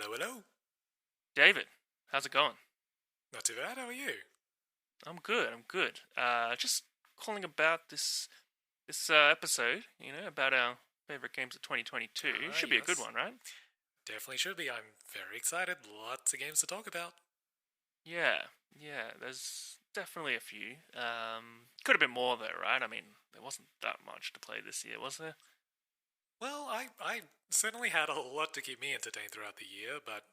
Hello, hello. David, how's it going? Not too bad. How are you? I'm good. I'm good. Just calling about this episode. About our favorite games of 2022. It should be a good Yes. one, right? Definitely should be. I'm very excited. Lots of games to talk about. Yeah, yeah. There's definitely a few. Could have been more though, right? I mean, there wasn't that much to play this year, was there? Well, I certainly had a lot to keep me entertained throughout the year, but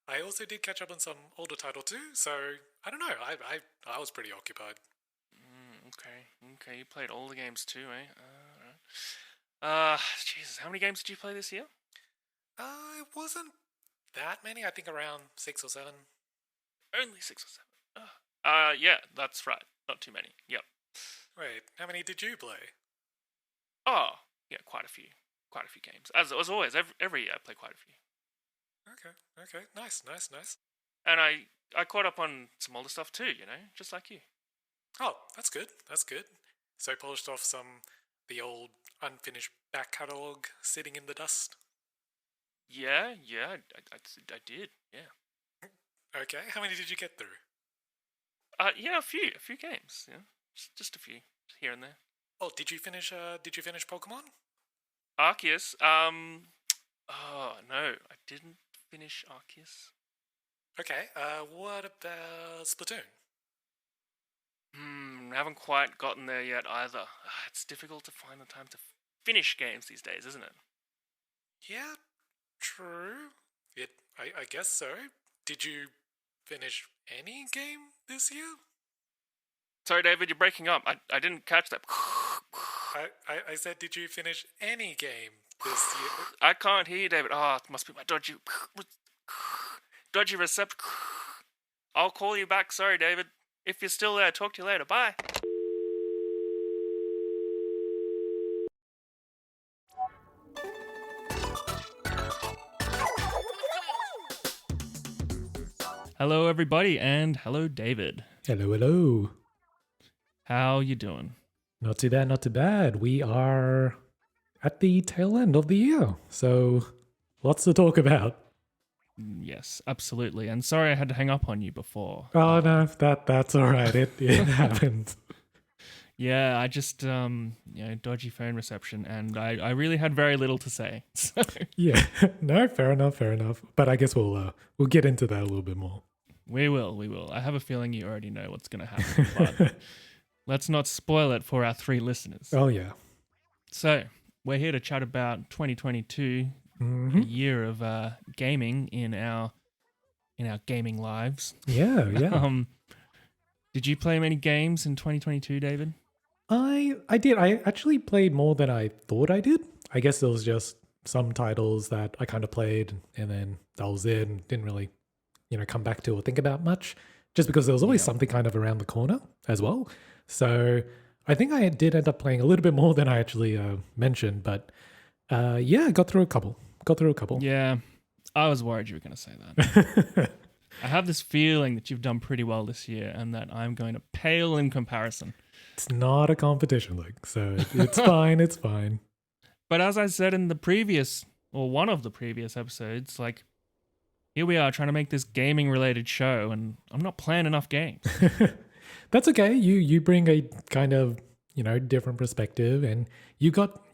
I also did catch up on some older title too. So I don't know. I was pretty occupied. Okay. You played all the games too, eh? Jesus, how many games did you play this year? It wasn't that many. I think around 6 or 7. Only 6 or 7. Yeah, that's right. Not too many. Yep. Wait, how many did you play? Oh, yeah, quite a few. Quite a few games. As always, every year I play quite a few. Okay. Nice. And I caught up on some older stuff too, just like you. Oh, that's good. That's good. So polished off the old unfinished back catalogue sitting in the dust. Yeah, I did, yeah. Okay, how many did you get through? Yeah, a few games, just a few here and there. Oh, did you finish? Did you finish Pokemon? Arceus, oh no, I didn't finish Arceus. Okay. What about Splatoon? Haven't quite gotten there yet either. It's difficult to find the time to finish games these days, isn't it? Yeah, true. I guess so. Did you finish any game this year? Sorry, David, you're breaking up. I didn't catch that. I said, did you finish any game this year? I can't hear you, David. Oh, it must be my dodgy receptor. I'll call you back. Sorry, David. If you're still there, talk to you later. Bye. Hello, everybody, and hello, David. Hello. How you doing? Not too bad. We are at the tail end of the year, so lots to talk about. Yes, absolutely. And sorry I had to hang up on you before. Oh no, that's all right. It happens. Yeah, I just dodgy phone reception, and I really had very little to say. So. Yeah, no, fair enough. But I guess we'll get into that a little bit more. We will. I have a feeling you already know what's going to happen, but let's not spoil it for our 3 listeners. Oh yeah. So we're here to chat about 2022, a year of gaming in our gaming lives. Yeah. Did you play many games in 2022, David? I did. I actually played more than I thought I did. I guess there was just some titles that I kind of played and then that was it and didn't really, come back to or think about much just because there was always something kind of around the corner as well. So I think I did end up playing a little bit more than I actually mentioned, but I got through a couple. Yeah, I was worried you were going to say that. I have this feeling that you've done pretty well this year and that I'm going to pale in comparison. It's not a competition, Luke, so it's fine, it's fine. But as I said in one of the previous episodes, like, here we are trying to make this gaming-related show, and I'm not playing enough games. That's okay. You bring a kind of, different perspective, and you got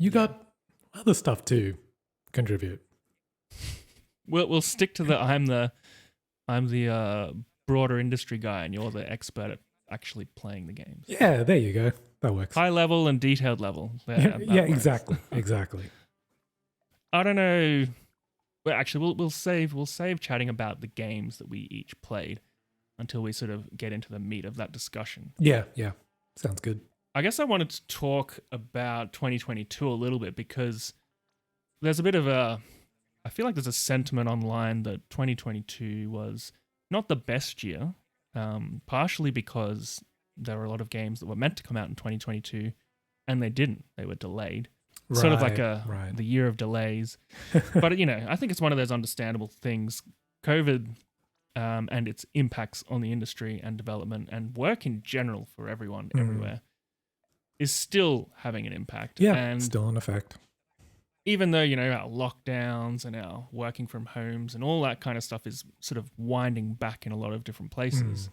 other stuff to contribute. We'll stick to I'm the broader industry guy, and you're the expert at actually playing the games. Yeah, there you go. That works. High level and detailed level. Yeah, works. exactly. I don't know. Well, actually, we'll save chatting about the games that we each played until we sort of get into the meat of that discussion. Yeah. Sounds good. I guess I wanted to talk about 2022 a little bit because there's a bit of I feel like there's a sentiment online that 2022 was not the best year, partially because there were a lot of games that were meant to come out in 2022 and they didn't. They were delayed. Sort of like the year of delays. But, I think it's one of those understandable things. COVID and its impacts on the industry and development and work in general for everyone everywhere is still having an impact. Yeah, and still in effect. even though, you know, our lockdowns and our working from homes and all that kind of stuff is sort of winding back in a lot of different places,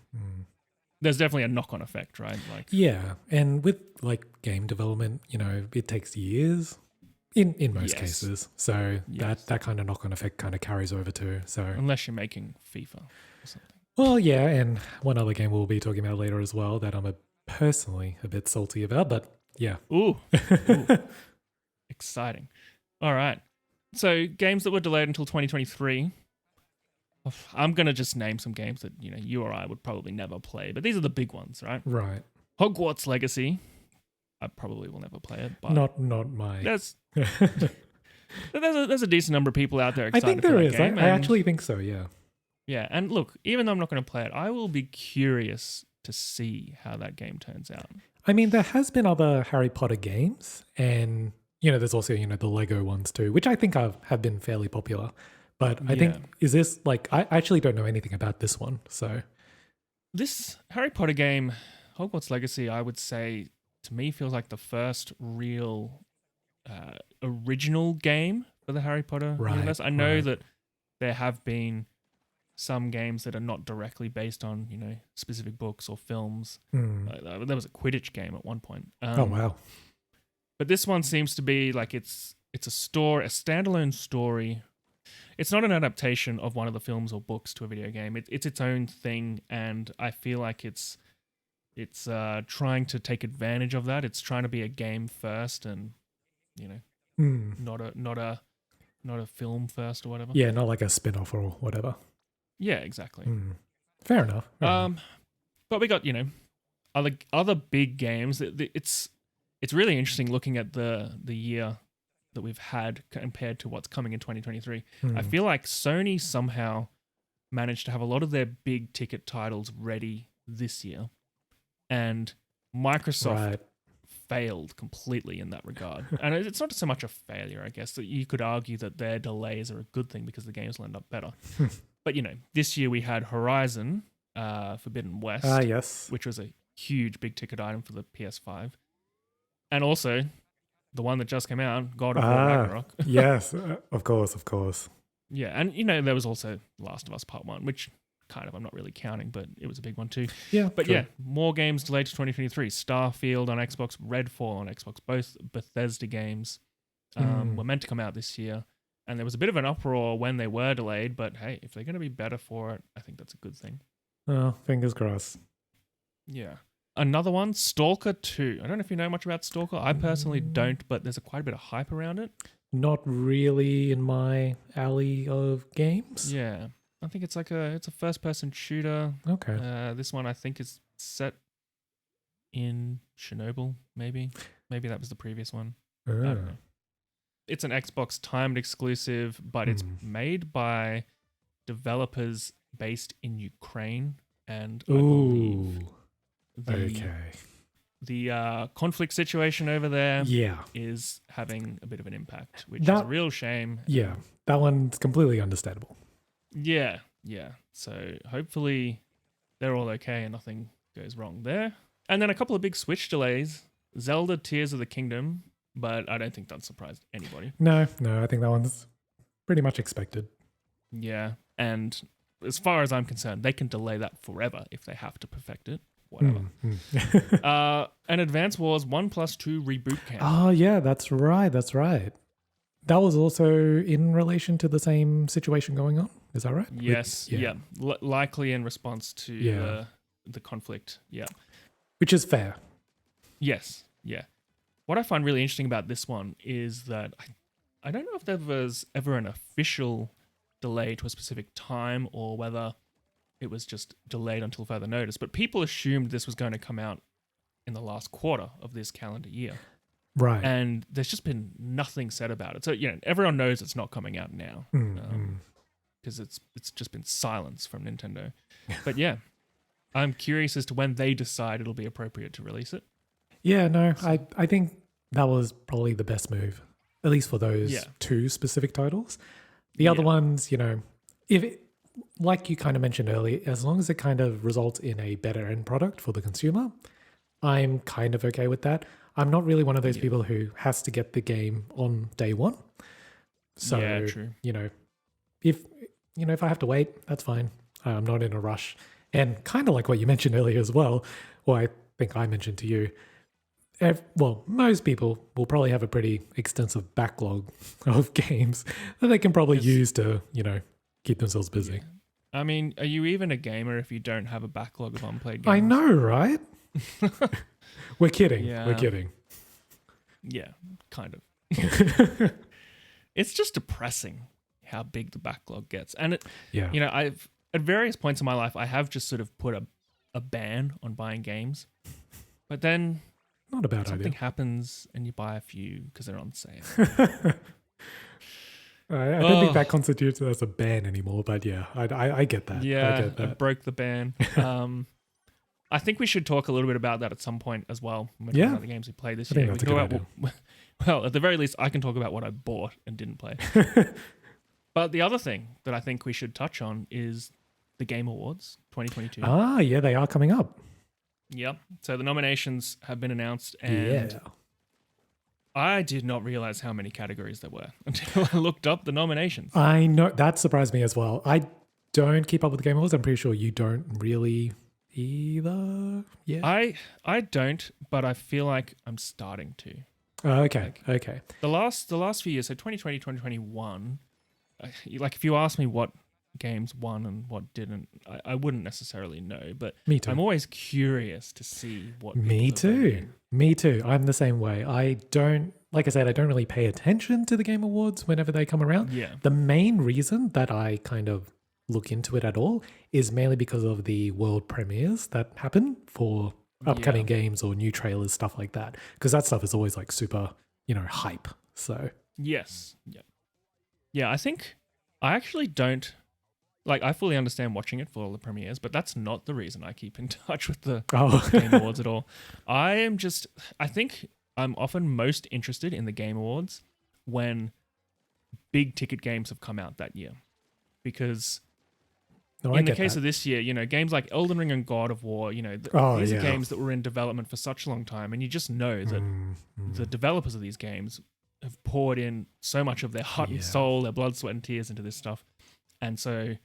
there's definitely a knock-on effect, right? Like, Yeah, and with like game development, you know, it takes years in most Yes. cases. So Yes. that kind of knock-on effect kind of carries over too. So unless you're making FIFA or something. well, yeah, and one other game we'll be talking about later as well that I'm personally a bit salty about, but yeah. Ooh. Exciting. All right. So games that were delayed until 2023. I'm going to just name some games that, you know, you or I would probably never play, but these are the big ones, right? Right. Hogwarts Legacy. I probably will never play it, but Not my there's a decent number of people out there I excited think for there that is. game. I actually think so, yeah. Yeah, and look, even though I'm not going to play it, I will be curious to see how that game turns out. I mean, there has been other Harry Potter games, and you know, there's also, you know, the Lego ones too, which I think have been fairly popular. But I think, is this like, I actually don't know anything about this one. So this Harry Potter game, Hogwarts Legacy, I would say to me feels like the first real original game for the Harry Potter universe. I know that there have been some games that are not directly based on, you know, specific books or films. There was a Quidditch game at one point. Oh wow! But this one seems to be like it's a standalone story. It's not an adaptation of one of the films or books to a video game. It's its own thing, and I feel like it's trying to take advantage of that. It's trying to be a game first, and you know, not a film first or whatever. Yeah, not like a spin-off or whatever. Yeah, exactly. Fair enough. But we got, you know, other big games. It's really interesting looking at the year that we've had compared to what's coming in 2023. I feel like Sony somehow managed to have a lot of their big ticket titles ready this year, and Microsoft failed completely in that regard. And it's not so much a failure, I guess, that you could argue that their delays are a good thing because the games will end up better. But, you know, this year we had Horizon Forbidden West, yes, which was a huge big ticket item for the PS5. And also the one that just came out, God of War Ragnarok. Yes, of course. Yeah, and, you know, there was also Last of Us Part 1, which kind of I'm not really counting, but it was a big one too. Yeah, but true. yeah, more games delayed to 2023. Starfield on Xbox, Redfall on Xbox, both Bethesda games were meant to come out this year. And there was a bit of an uproar when they were delayed, but hey, if they're going to be better for it, I think that's a good thing. Oh, fingers crossed. Yeah. Another one, Stalker 2. I don't know if you know much about Stalker. I personally don't, but there's quite a bit of hype around it. Not really in my alley of games. Yeah. I think it's a first-person shooter. Okay. This one I think is set in Chernobyl, maybe. Maybe that was the previous one. I don't know. It's an Xbox timed exclusive, but it's made by developers based in Ukraine, and I believe the conflict situation over there is having a bit of an impact, which is a real shame. Yeah, that one's completely understandable. Yeah. So hopefully they're all okay and nothing goes wrong there. And then a couple of big Switch delays. Zelda Tears of the Kingdom, but I don't think that surprised anybody. No, I think that one's pretty much expected. Yeah, and as far as I'm concerned, they can delay that forever if they have to perfect it. Whatever. And Advance Wars 1+2 Reboot Camp. Oh, yeah, that's right. That was also in relation to the same situation going on. Is that right? Yes. Likely in response to the conflict. Yeah. Which is fair. Yes. Yeah. What I find really interesting about this one is that I don't know if there was ever an official delay to a specific time or whether it was just delayed until further notice, but people assumed this was going to come out in the last quarter of this calendar year. Right. And there's just been nothing said about it. So, you know, everyone knows it's not coming out now because it's just been silence from Nintendo. But yeah, I'm curious as to when they decide it'll be appropriate to release it. Yeah, no, I think that was probably the best move, at least for those two specific titles. The other ones, you know, like you kind of mentioned earlier, as long as it kind of results in a better end product for the consumer, I'm kind of okay with that. I'm not really one of those Yeah. people who has to get the game on day one. So, Yeah, true. if if I have to wait, that's fine. I'm not in a rush. And kind of like what you mentioned earlier as well, or I think I mentioned to you, most people will probably have a pretty extensive backlog of games that they can probably Yes. use to, keep themselves busy. Yeah. I mean, are you even a gamer if you don't have a backlog of unplayed games? I know, right? We're kidding. Yeah. We're kidding. Yeah, kind of. It's just depressing how big the backlog gets. And Yeah. I've at various points in my life I have just sort of put a ban on buying games. But then Not a bad something idea. happens and you buy a few because they're on sale. I don't think that constitutes as a ban anymore, but yeah, I get that. Yeah, I get that. broke the ban. I think we should talk a little bit about that at some point as well. When we're talking Yeah. about the games we played this I think year. that's We a can good talk about well, at the very least, I can talk about what I bought and didn't play. But the other thing that I think we should touch on is the Game Awards 2022. Yeah, they are coming up. Yep. So the nominations have been announced, and Yeah. I did not realize how many categories there were until I looked up the nominations. I know that surprised me as well. I don't keep up with the Game Awards. I'm pretty sure you don't really either. Yeah. I don't, but I feel like I'm starting to. Okay. Okay. The last few years, so 2020, 2021, like if you ask me what games won and what didn't, I wouldn't necessarily know, but Me too. I'm always curious to see what Me people have voted too. in. Me too. I'm the same way. I don't, like I said, I don't really pay attention to the Game Awards whenever they come around. Yeah. The main reason that I kind of look into it at all is mainly because of the world premieres that happen for upcoming games or new trailers, stuff like that. Because that stuff is always like super, hype. So, Yes. Yeah. Yeah, I think I actually don't like I fully understand watching it for all the premieres, but that's not the reason I keep in touch with the Game Awards at all. I think I'm often most interested in the Game Awards when big ticket games have come out that year. Because in the case of this year, games like Elden Ring and God of War, these are games that were in development for such a long time, and you just know that the developers of these games have poured in so much of their heart and soul, their blood, sweat, and tears into this stuff. And so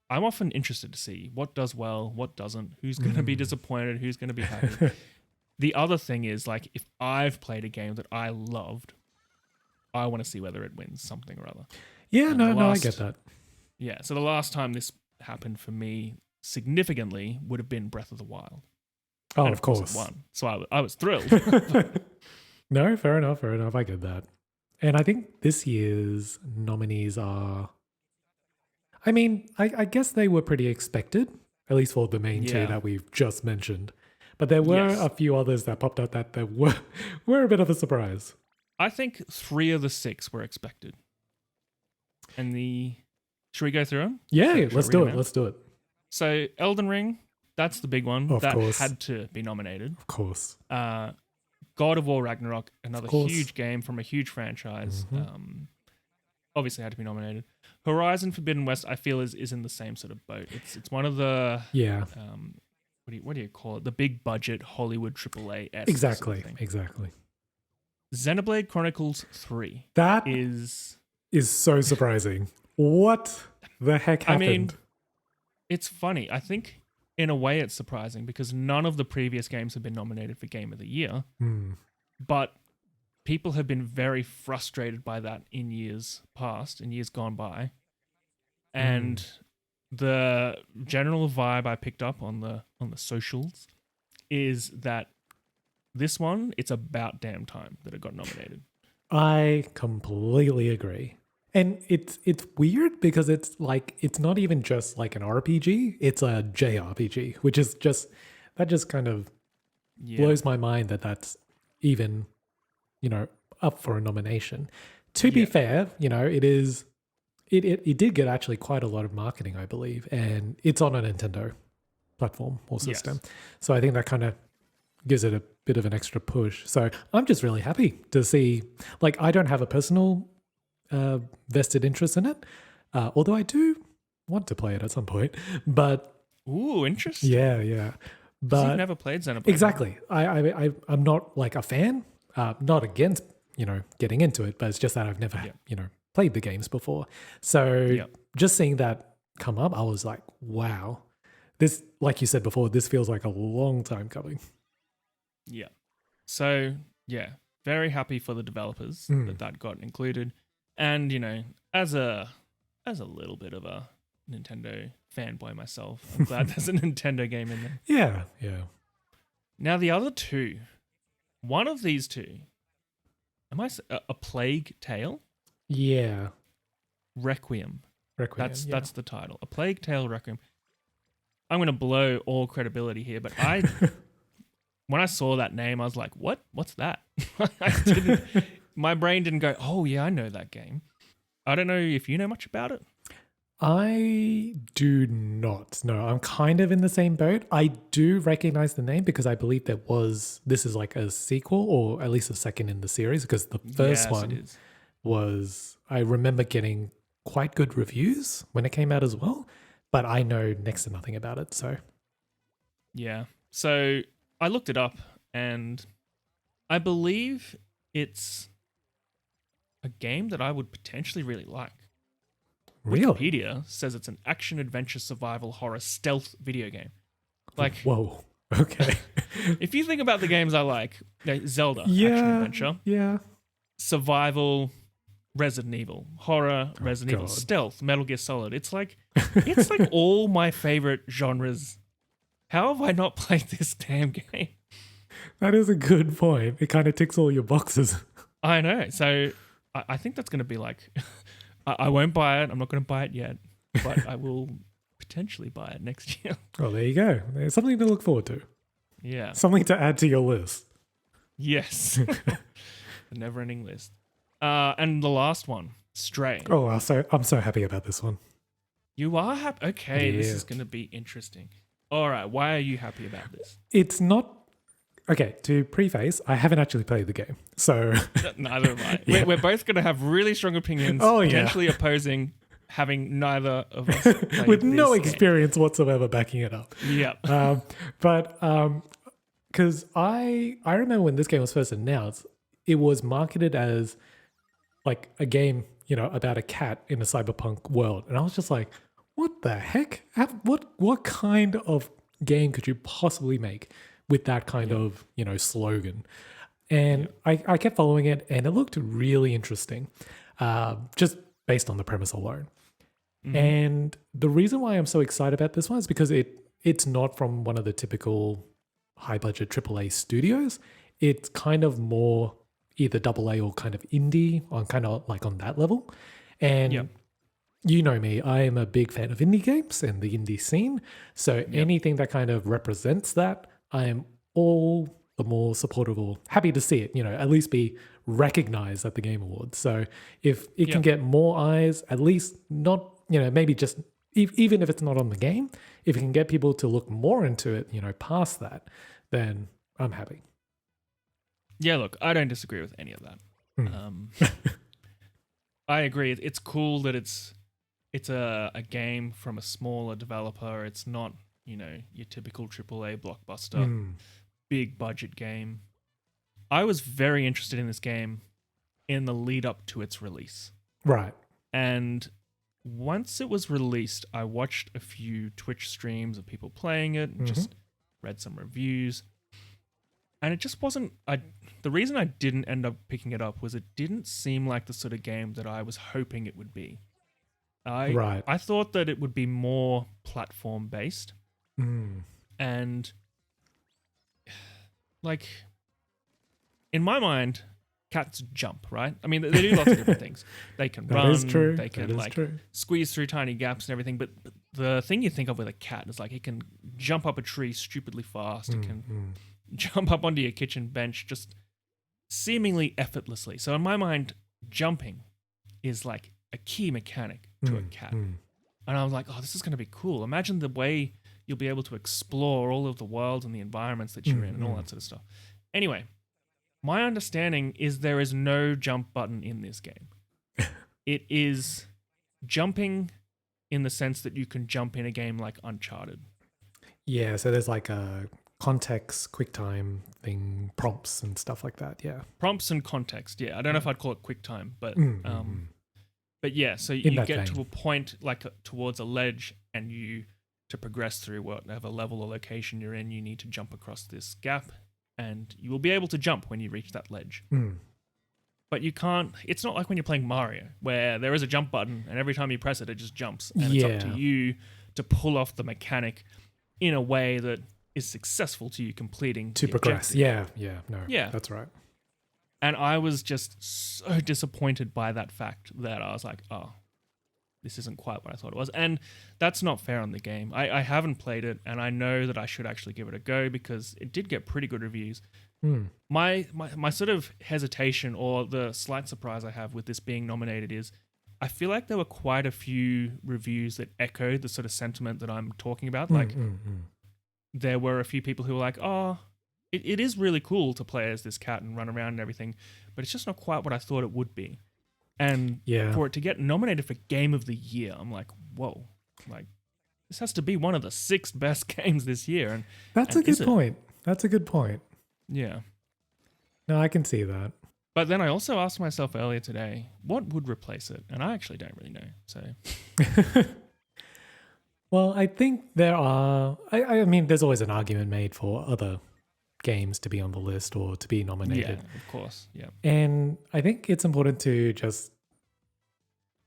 I'm often interested to see what does well, what doesn't, who's going to be disappointed, who's going to be happy. The other thing is, like, if I've played a game that I loved, I want to see whether it wins something or other. yeah, And no, I get that. Yeah, so the last time this happened for me significantly would have been Breath of the Wild. Oh, And of course. it won. So I was thrilled. No, fair enough. I get that. And I think this year's nominees are, I mean, I guess they were pretty expected, at least for the main two Yeah. that we've just mentioned. But there were Yes. a few others that popped up that were a bit of a surprise. I think 3 of the 6 were expected. And should we go through them? Yeah, Should I let's read do them it. out? Let's do it. So Elden Ring, that's the big one. Of that course. had to be nominated. Of course. God of War Ragnarok, another course. huge game from a huge franchise. Mhm. Obviously had to be nominated. Horizon Forbidden West, I feel is in the same sort of boat. It's one of the Yeah, what do you call it? The big budget Hollywood AAA. exactly. Sort of thing. Exactly. Xenoblade Chronicles 3 That is so surprising. What the heck happened? I mean, it's funny. I think in a way it's surprising because none of the previous games have been nominated for Game of the Year, but people have been very frustrated by that in years past, in years gone by. And the general vibe I picked up on the socials is that this one, it's about damn time that it got nominated. I completely agree. And it's weird because it's like it's not even just like an RPG, it's a JRPG, which is just kind of blows my mind that that's even up for a nomination. To be fair, it did get actually quite a lot of marketing, I believe, and it's on a Nintendo platform or system. Yes. So I think that kind of gives it a bit of an extra push. So I'm just really happy to see, like, I don't have a personal vested interest in it, although I do want to play it at some point. But Ooh, interesting. yeah. Because you've But never played Xenoblade. have you? exactly, I'm not like a fan. Not against getting into it, but it's just that I've never Yeah. played the games before. So Yeah. just seeing that come up, I was like, wow, this, like you said before, this feels like a long time coming. Yeah. So, yeah, very happy for the developers that got included. And, as a little bit of a Nintendo fanboy myself, I'm glad there's a Nintendo game in there. Yeah. Now, the other two, one of these two, a Plague Tale? Yeah. Requiem. Requiem. That's the title. A Plague Tale Requiem. I'm going to blow all credibility here, but when I saw that name, I was like, "What? What's that?" My brain didn't go, "Oh yeah, I know that game." I don't know if you know much about it. I do not. No, I'm kind of in the same boat. I do recognize the name because I believe this is like a sequel or at least a second in the series, because the first Yes, it one is. was, I remember getting quite good reviews when it came out as well, but I know next to nothing about it. So Yeah. So I looked it up, and I believe it's a game that I would potentially really like. really, Wikipedia says it's an action adventure survival horror stealth video game. Like, whoa, okay, if you think about the games I like, Zelda, action yeah, adventure, yeah. survival, Resident Evil, horror, Resident Evil, God. stealth, Metal Gear Solid. It's like all my favorite genres. How have I not played this damn game? That is a good point. It kind of ticks all your boxes. I know. So I think that's going to be like, I won't buy it. I'm not going to buy it yet, but I will potentially buy it next year. Oh, there you go. There's something to look forward to. Yeah. Something to add to your list. Yes. The never-ending list. And the last one, Stray. Oh, I'm so happy about this one. You are happy? Okay, this Yeah. is going to be interesting. All right, why are you happy about this? It's not. Okay, to preface, I haven't actually played the game. So, Neither have I. Yeah. We're both going to have really strong opinions, Oh, yeah. potentially opposing having neither of us played with no this game. experience whatsoever backing it up. Yeah. But because I remember when this game was first announced, it was marketed as like a game, about a cat in a cyberpunk world, and I was just like, what the heck? What kind of game could you possibly make with that kind of slogan? And I kept following it, and it looked really interesting, just based on the premise alone. Mhm. And the reason why I'm so excited about this one is because it's not from one of the typical high budget AAA studios. It's kind of more either AA or kind of indie, on kind of like on that level. And Yep. you know me, I am a big fan of indie games and the indie scene. So anything that kind of represents that, I am all the more supportive or happy to see it, at least be recognized at the Game Awards. So if it can get more eyes, at least not, maybe just even if it's not on the game, if it can get people to look more into it, past that, then I'm happy. Yeah, look, I don't disagree with any of that. I agree. It's cool that it's a game from a smaller developer. It's not, your typical AAA blockbuster, big budget game. I was very interested in this game in the lead up to its release. Right. And once it was released, I watched a few Twitch streams of people playing it and just read some reviews. And it just wasn't... the reason I didn't end up picking it up was it didn't seem like the sort of game that I was hoping it would be. I thought that it would be more platform-based. And, like, in my mind, cats jump, right? I mean, they do lots of different things. They can run. Is true. They can, squeeze through tiny gaps and everything. But the thing you think of with a cat is, like, it can jump up a tree stupidly fast. It can jump up onto your kitchen bench just seemingly effortlessly. So in my mind, jumping is like a key mechanic to a cat. And I was like, oh, this is going to be cool. Imagine the way you'll be able to explore all of the worlds and the environments that you're in and all that sort of stuff. Anyway, my understanding is there is no jump button in this game. It is jumping in the sense that you can jump in a game like Uncharted. Yeah, so there's like a context, QuickTime thing, prompts and stuff like that. Yeah. Prompts and context. Yeah. I don't know if I'd call it QuickTime, but but yeah. So In you that get vein. to a point towards a ledge, and to progress through whatever level or location you're in, you need to jump across this gap, and you will be able to jump when you reach that ledge. But you can't. It's not like when you're playing Mario, where there is a jump button, and every time you press it, it just jumps, and it's up to you to pull off the mechanic in a way that is successful to you completing To the progress. objective. Yeah, that's right. And I was just so disappointed by that fact that I was like, oh, this isn't quite what I thought it was. And that's not fair on the game. I haven't played it, and I know that I should actually give it a go because it did get pretty good reviews. My sort of hesitation or the slight surprise I have with this being nominated is I feel like there were quite a few reviews that echoed the sort of sentiment that I'm talking about. Like there were a few people who were like, oh, it is really cool to play as this cat and run around and everything, but it's just not quite what I thought it would be. And for it to get nominated for Game of the Year, I'm like, whoa, like this has to be one of the 6 best games this year. And that's a good point. That's a good point. Yeah. No, I can see that. But then I also asked myself earlier today, what would replace it? And I actually don't really know. So, well, I think there are. I mean, there's always an argument made for other games to be on the list or to be nominated. yeah, of course. Yeah. And I think it's important to just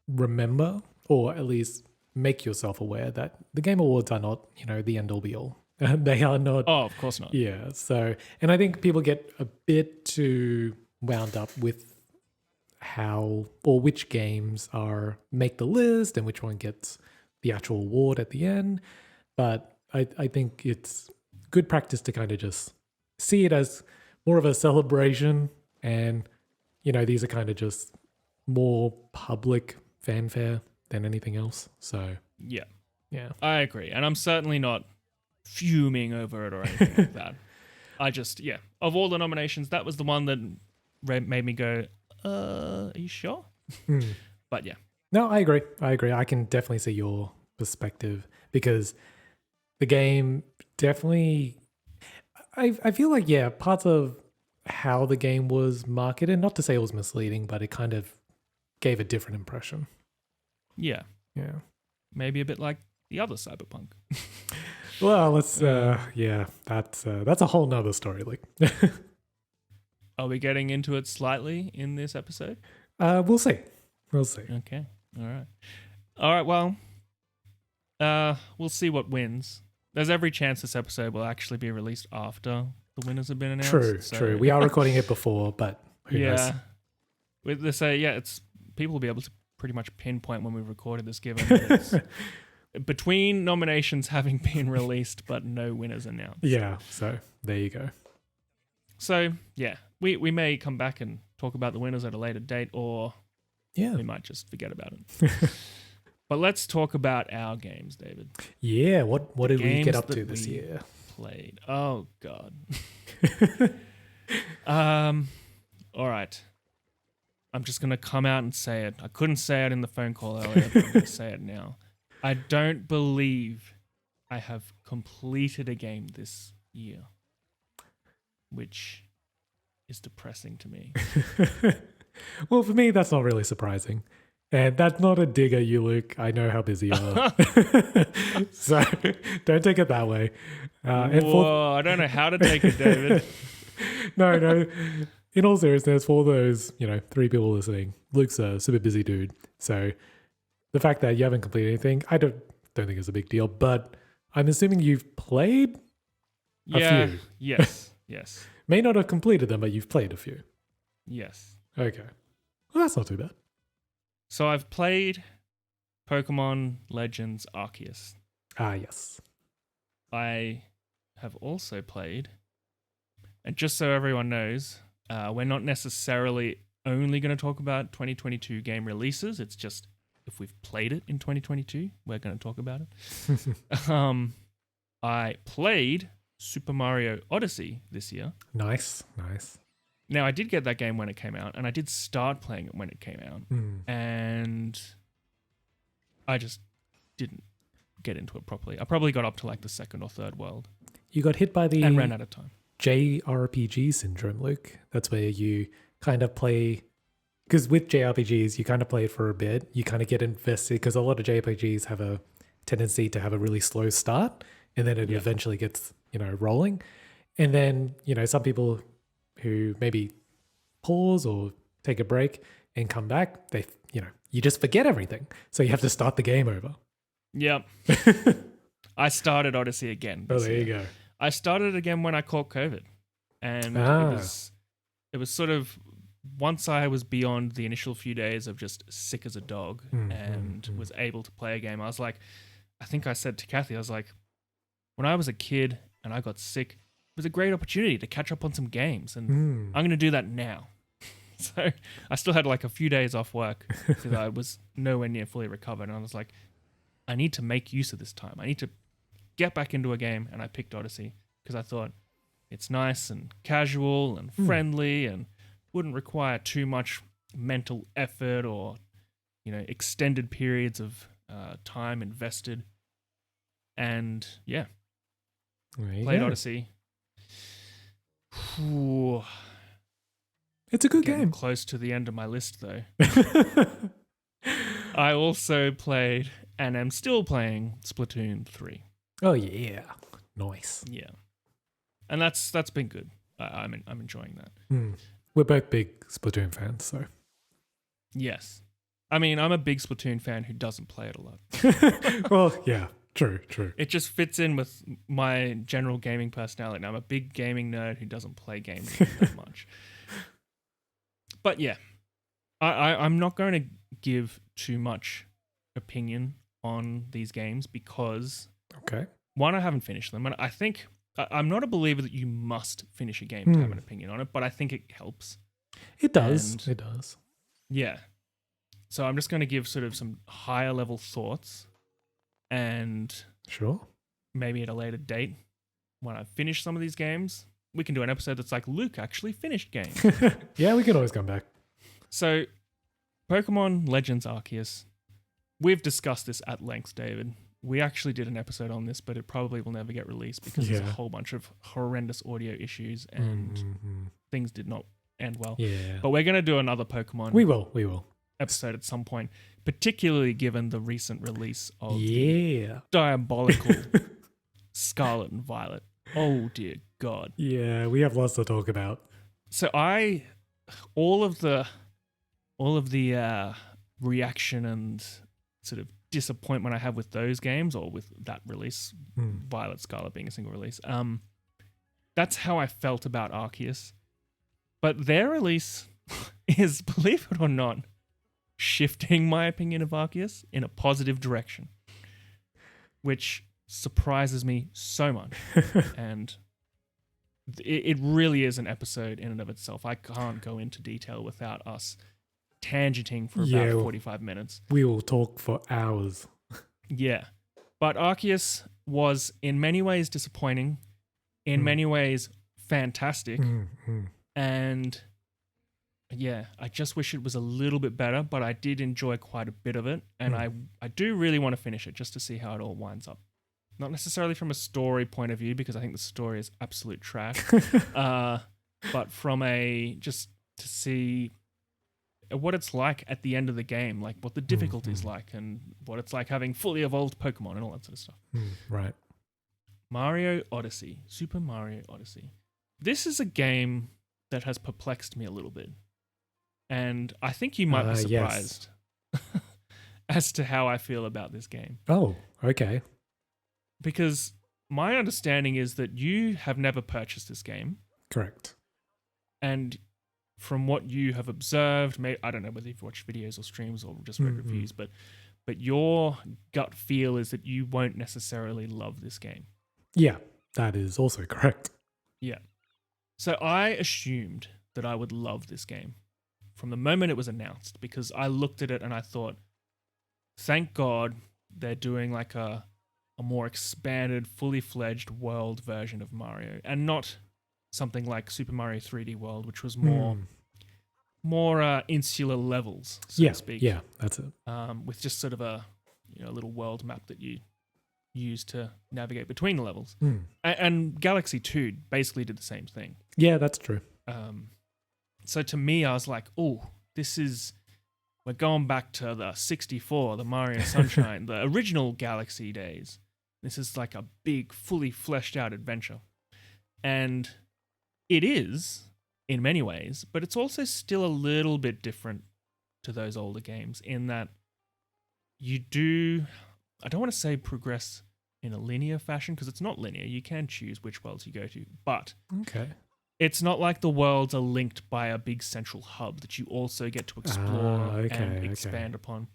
remember, or at least make yourself aware that the Game Awards are not, the end all be all. They are not. Oh, of course not. Yeah. So, and I think people get a bit too wound up with how or which games make the list and which one gets the actual award at the end. But I think it's good practice to kind of just see it as more of a celebration, and these are kind of just more public fanfare than anything else. So yeah, I agree, and I'm certainly not fuming over it or anything like that. I just of all the nominations, that was the one that made me go, are you sure? But yeah. No, I agree. I can definitely see your perspective because the game definitely, I feel like, parts of how the game was marketed, not to say it was misleading, but it kind of gave a different impression. Yeah. Yeah. Maybe a bit like the other Cyberpunk. Well, let's, that's a whole nother story. Like, are we getting into it slightly in this episode? We'll see. We'll see. Okay. All right. Well, we'll see what wins. There's every chance this episode will actually be released after the winners have been announced. True. We are recording it before, but who knows? They say, it's people will be able to pretty much pinpoint when we recorded this, given that it's between nominations having been released, but no winners announced. Yeah. So there you go. So we may come back and talk about the winners at a later date, or we might just forget about it. But let's talk about our games, David. Yeah, what did we get up to this year? Played. Oh God. All right. I'm just gonna come out and say it. I couldn't say it in the phone call earlier, but I'm gonna say it now. I don't believe I have completed a game this year, which is depressing to me. Well, for me, that's not really surprising. And that's not a dig at you, Luke. I know how busy you are. So don't take it that way. Whoa, I don't know how to take it, David. No. In all seriousness, for those, 3 people listening, Luke's a super busy dude. So the fact that you haven't completed anything, I don't think it's a big deal. But I'm assuming you've played a few. Yes. May not have completed them, but you've played a few. Yes. Okay. Well, that's not too bad. So I've played Pokemon Legends Arceus. Ah, yes. I have also played, and just so everyone knows, we're not necessarily only going to talk about 2022 game releases. It's just if we've played it in 2022, we're going to talk about it. I played Super Mario Odyssey this year. Nice. Now, I did get that game when it came out, and I did start playing it when it came out, and I just didn't get into it properly. I probably got up to like the second or third world. you got hit by the and ran out of time. JRPG syndrome, Luke. That's where you kind of play, because with JRPGs, you kind of play it for a bit. You kind of get invested because a lot of JRPGs have a tendency to have a really slow start and then it Yeah. eventually gets, rolling. And then, some people who maybe pause or take a break and come back, you just forget everything. So you have to start the game over. Yep. I started Odyssey again. Oh, there you go. I started it again when I caught COVID. And it was sort of, once I was beyond the initial few days of just sick as a dog and was able to play a game, I was like, I think I said to Kathy, I was like, when I was a kid and I got sick, it was a great opportunity to catch up on some games. And I'm going to do that now. So I still had like a few days off work because I was nowhere near fully recovered. And I was like, I need to make use of this time. I need to get back into a game. And I picked Odyssey because I thought it's nice and casual and friendly and wouldn't require too much mental effort or, extended periods of time invested. And yeah, played Odyssey. Whew. It's a good Getting game. close to the end of my list, though. I also played and am still playing Splatoon 3. Oh yeah, nice. Yeah, and that's been good. I'm enjoying that. We're both big Splatoon fans, so Yes, I mean I'm a big Splatoon fan who doesn't play it a lot. well, yeah, true. It just fits in with my general gaming personality. And I'm a big gaming nerd who doesn't play games that much. But yeah, I'm not going to give too much opinion on these games because, one, I haven't finished them. And I think I'm not a believer that you must finish a game to have an opinion on it, but I think it helps. It does. And, it does. Yeah. So I'm just going to give sort of some higher level thoughts and Sure. maybe at a later date when I've finished some of these games, we can do an episode that's like Luke actually finished games. Yeah, we can always come back. So, Pokemon Legends Arceus. We've discussed this at length, David. We actually did an episode on this, but it probably will never get released because there's a whole bunch of horrendous audio issues and things did not end well. Yeah. But we're going to do another Pokemon We will. episode at some point, particularly given the recent release of the diabolical Scarlet and Violet. Oh dear God. Yeah, we have lots to talk about. So all of the reaction and sort of disappointment I have with those games or with that release, Violet Scarlet being a single release, that's how I felt about Arceus. But their release is, believe it or not, shifting my opinion of Arceus in a positive direction, which surprises me so much. And it really is an episode in and of itself. I can't go into detail without us tangenting for about 45 minutes. We will talk for hours. Yeah. But Arceus was in many ways disappointing, in many ways fantastic. And yeah, I just wish it was a little bit better, but I did enjoy quite a bit of it. And I do really want to finish it just to see how it all winds up. Not necessarily from a story point of view, because I think the story is absolute trash. But from just to see what it's like at the end of the game, like what the difficulty is like and what it's like having fully evolved Pokemon and all that sort of stuff. Right. Mario Odyssey, Super Mario Odyssey. This is a game that has perplexed me a little bit. And I think you might be surprised as to how I feel about this game. Oh, okay. Because my understanding is that you have never purchased this game. Correct. And from what you have observed, I don't know whether you've watched videos or streams or just read reviews, but your gut feel is that you won't necessarily love this game. Yeah, that is also correct. Yeah. So I assumed that I would love this game from the moment it was announced, because I looked at it and I thought, thank God they're doing like a more expanded, fully fledged world version of Mario, and not something like Super Mario 3D World, which was more insular levels, so to speak. Yeah, that's it. With just sort of a little world map that you use to navigate between the levels. Mm. And Galaxy 2 basically did the same thing. Yeah, that's true. So to me, I was like, oh, we're going back to the 64, the Mario Sunshine, the original Galaxy days. This is like a big, fully fleshed out adventure. And it is in many ways, but it's also still a little bit different to those older games in that you do, I don't want to say progress in a linear fashion because it's not linear. You can choose which worlds you go to, but Okay. it's not like the worlds are linked by a big central hub that you also get to explore and expand upon.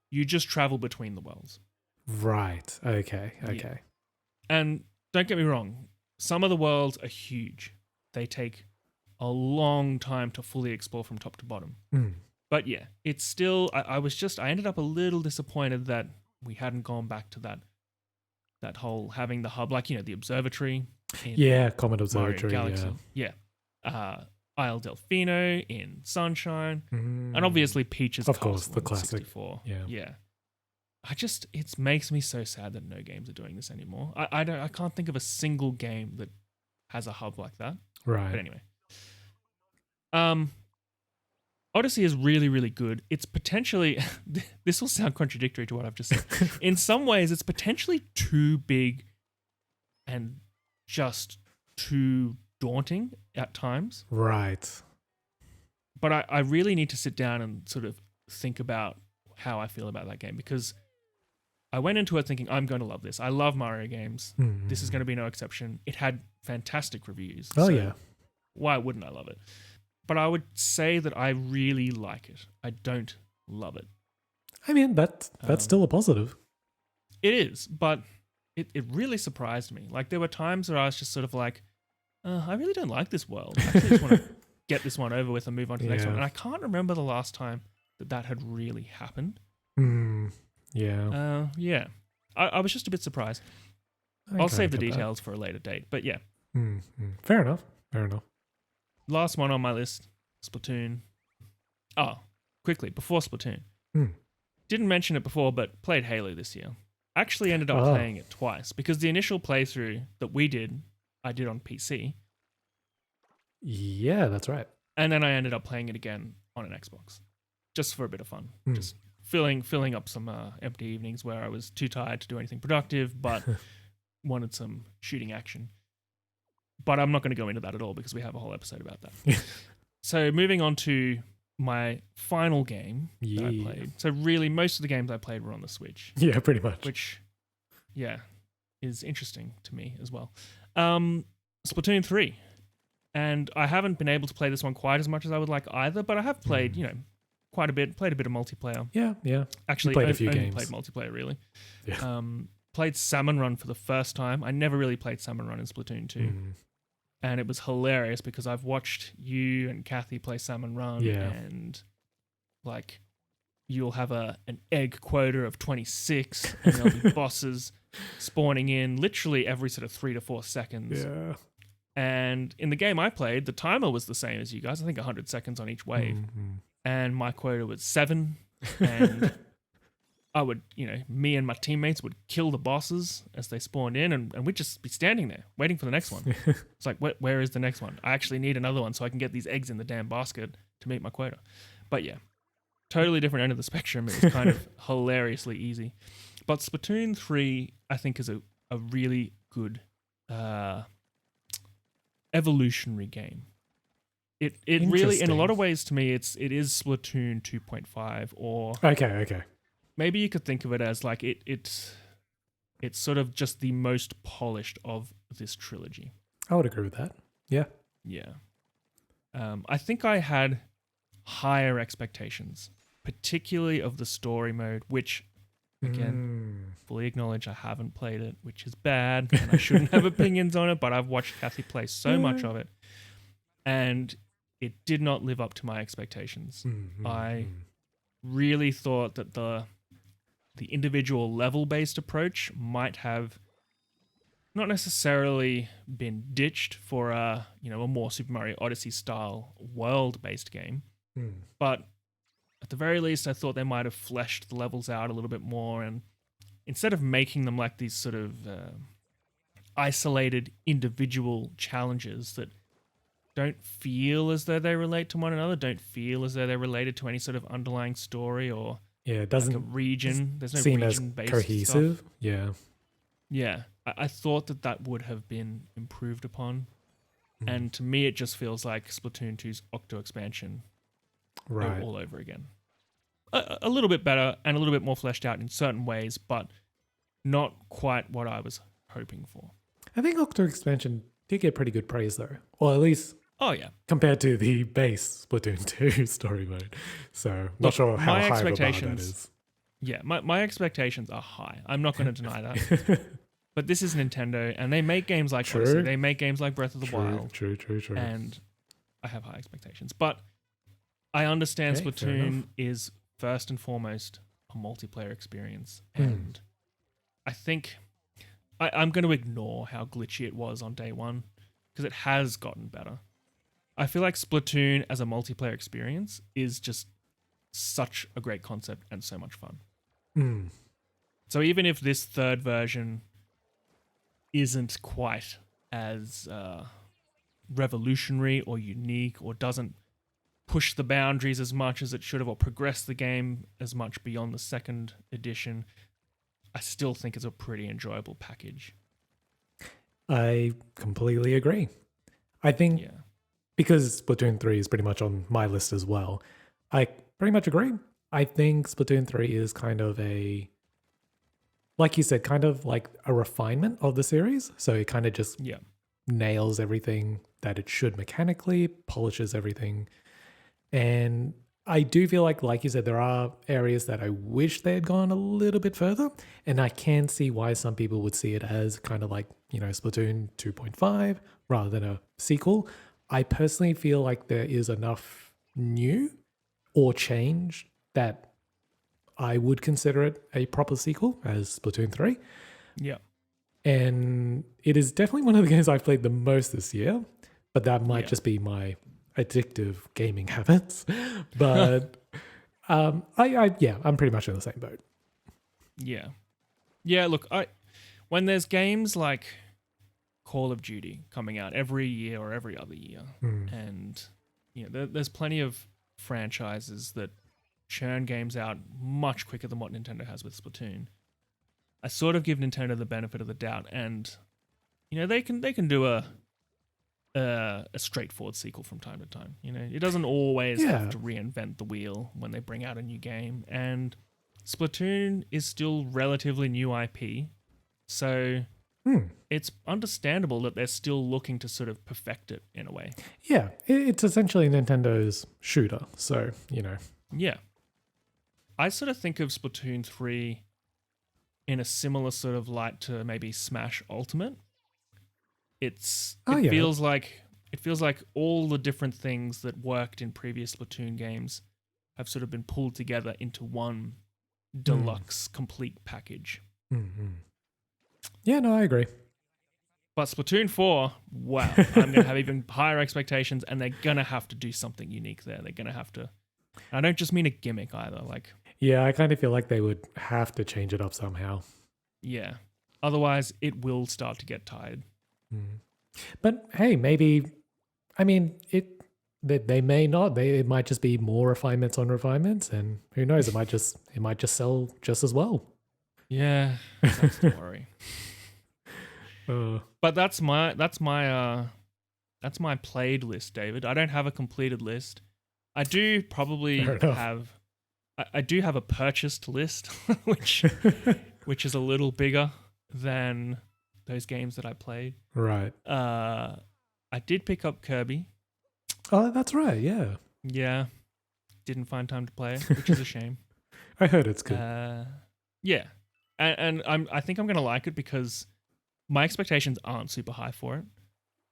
You just travel between the worlds. Right. Okay. Yeah. And don't get me wrong, some of the worlds are huge. They take a long time to fully explore from top to bottom. Mm. But yeah, it's still, I ended up a little disappointed that we hadn't gone back to that whole having the hub, like, the observatory. Comet Observatory. Mario Galaxy. Yeah. Isle Delfino in Sunshine. And obviously Peach's Of Castle course, the in classic. 64. Yeah. It makes me so sad that no games are doing this anymore. I can't think of a single game that has a hub like that. Right. But anyway. Odyssey is really, really good. It's potentially, this will sound contradictory to what I've just said. In some ways, it's potentially too big and just too daunting at times. Right. But I really need to sit down and sort of think about how I feel about that game because I went into it thinking, I'm going to love this. I love Mario games. Mm. This is going to be no exception. It had fantastic reviews. Oh, so yeah. Why wouldn't I love it? But I would say that I really like it. I don't love it. I mean, that's still a positive. It is, but it really surprised me. Like, there were times where I was just sort of like, I really don't like this world. I actually just want to get this one over with and move on to the next one. And I can't remember the last time that had really happened. Yeah. Yeah. I was just a bit surprised. I'll save the details for a later date. But yeah. Fair enough. Last one on my list, Splatoon. Oh, quickly, before Splatoon. Didn't mention it before, but played Halo this year. Actually ended up playing it twice because the initial playthrough that I did on PC. Yeah, that's right. And then I ended up playing it again on an Xbox, just for a bit of fun. Just filling up some empty evenings where I was too tired to do anything productive, but wanted some shooting action. But I'm not going to go into that at all because we have a whole episode about that. So moving on to my final game that I played. So really, most of the games I played were on the Switch. Yeah, pretty much. Which, is interesting to me as well. Splatoon 3. And I haven't been able to play this one quite as much as I would like either, but I have played, quite a bit. Played a bit of multiplayer. Yeah. Actually, played a few only games. Played multiplayer, really. Yeah. Played Salmon Run for the first time. I never really played Salmon Run in Splatoon 2. And it was hilarious because I've watched you and Kathy play Salmon Run. Yeah. And, like, you'll have an egg quota of 26 and there'll be bosses spawning in literally every sort of 3 to 4 seconds. Yeah. And in the game I played, the timer was the same as you guys. I think 100 seconds on each wave. And my quota was 7. And I would, me and my teammates would kill the bosses as they spawned in, and we'd just be standing there waiting for the next one. It's like, where is the next one? I actually need another one so I can get these eggs in the damn basket to meet my quota. But yeah, totally different end of the spectrum. It was kind of hilariously easy. But Splatoon 3, I think, is a really good evolutionary game. It really, in a lot of ways, to me, it is Splatoon 2.5, or Okay. maybe you could think of it as like it's sort of just the most polished of this trilogy. I would agree with that. Yeah. Yeah. I think I had higher expectations, particularly of the story mode, which, again, fully acknowledge I haven't played it, which is bad, and I shouldn't have opinions on it, but I've watched Kathy play so much of it, and it did not live up to my expectations. I really thought that the individual level-based approach might have not necessarily been ditched for a more Super Mario Odyssey style world-based game, but at the very least, I thought they might have fleshed the levels out a little bit more and instead of making them like these sort of isolated individual challenges that don't feel as though they relate to one another, don't feel as though they're related to any sort of underlying story or Yeah, it like doesn't a region. There's no seem as region-based cohesive. stuff. Yeah. Yeah, I thought that would have been improved upon. Mm. And to me, it just feels like Splatoon 2's Octo expansion Right. all over again. A little bit better and a little bit more fleshed out in certain ways, but not quite what I was hoping for. I think Octo Expansion did get pretty good praise though. Well, at least Oh, yeah. compared to the base Splatoon 2 story mode. So not Look, sure how my high of a bar that expectations- is. Yeah, my expectations are high. I'm not going to deny that. But this is Nintendo, and they make games like True. Odyssey. They make games like Breath of the True, Wild. true. And I have high expectations. But I understand Okay, fair Splatoon enough. is first and foremost a multiplayer experience. Hmm. And I think I'm going to ignore how glitchy it was on day one because it has gotten better. I feel like Splatoon as a multiplayer experience is just such a great concept and so much fun. Mm. So even if this third version isn't quite as revolutionary or unique or doesn't push the boundaries as much as it should have or progress the game as much beyond the second edition, I still think it's a pretty enjoyable package. I completely agree. I think Yeah. because Splatoon 3 is pretty much on my list as well, I pretty much agree. I think Splatoon 3 is kind of like you said, kind of like a refinement of the series. So it kind of just Yeah. nails everything that it should mechanically, polishes everything. And I do feel like you said, there are areas that I wish they had gone a little bit further. And I can see why some people would see it as kind of like, Splatoon 2.5 rather than a sequel. I personally feel like there is enough new or change that I would consider it a proper sequel as Splatoon 3. Yeah. And it is definitely one of the games I've played the most this year, but that might Yeah. just be my addictive gaming habits. But I'm pretty much in the same boat. Yeah. Yeah, look, when there's games like Call of Duty coming out every year or every other year, and there's plenty of franchises that churn games out much quicker than what Nintendo has with Splatoon. I sort of give Nintendo the benefit of the doubt, and they can do a straightforward sequel from time to time. It doesn't always have to reinvent the wheel when they bring out a new game, and Splatoon is still relatively new IP, so it's understandable that they're still looking to sort of perfect it in a way. Yeah, it's essentially Nintendo's shooter, so Yeah. I sort of think of Splatoon 3 in a similar sort of light to maybe Smash Ultimate. It feels like all the different things that worked in previous Splatoon games have sort of been pulled together into one deluxe complete package. Mm-hmm. Yeah, no, I agree. But Splatoon 4, wow, I'm going to have even higher expectations, and they're going to have to do something unique there. They're going to have to. I don't just mean a gimmick either. Yeah, I kind of feel like they would have to change it up somehow. Yeah. Otherwise, it will start to get tired. But hey, maybe, I mean, they may not. It might just be more refinements on refinements, and who knows? It might just sell just as well. Yeah, that's the worry. Uh, But that's my played list, David. I don't have a completed list. I do probably Fair enough. have. I do have a purchased list, which is a little bigger than those games that I played. right. I did pick up Kirby. Oh, that's right. Yeah, Yeah, didn't find time to play it, which is a shame. I heard it's good. Yeah, and I think I'm gonna like it because my expectations aren't super high for it.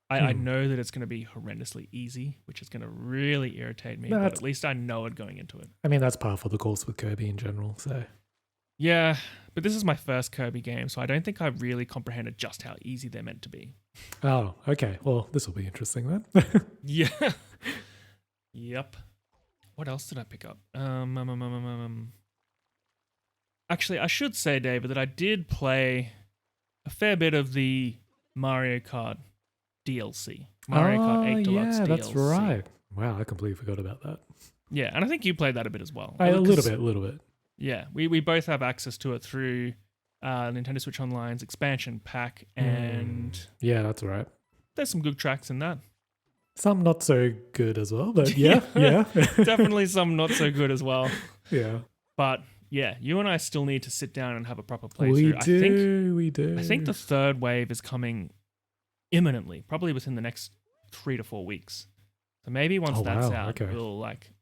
I know that it's going to be horrendously easy, which is going to really irritate me, but at least I know it going into it. I mean, that's par for the course with Kirby in general. So yeah, but this is my first Kirby game, so I don't think I've really comprehended just how easy they're meant to be. oh, okay. Well, this will be interesting then. Yeah. Yep. What else did I pick up? Actually, I should say, David, that I did play a fair bit of the Mario Kart DLC. Mario Kart Oh, 8 Deluxe yeah, that's DLC. right. Wow, I completely forgot about that. Yeah, and I think you played that a bit as well. A little 'Cause, bit, a little bit. Yeah, we both have access to it through Nintendo Switch Online's expansion pack, and Yeah, that's right. there's some good tracks in that. Some not so good as well, but yeah. Definitely some not so good as well. Yeah. But yeah, you and I still need to sit down and have a proper We playthrough. we do. I think the third wave is coming imminently, probably within the next 3 to 4 weeks. So maybe once Oh, that's wow, out, okay. we'll like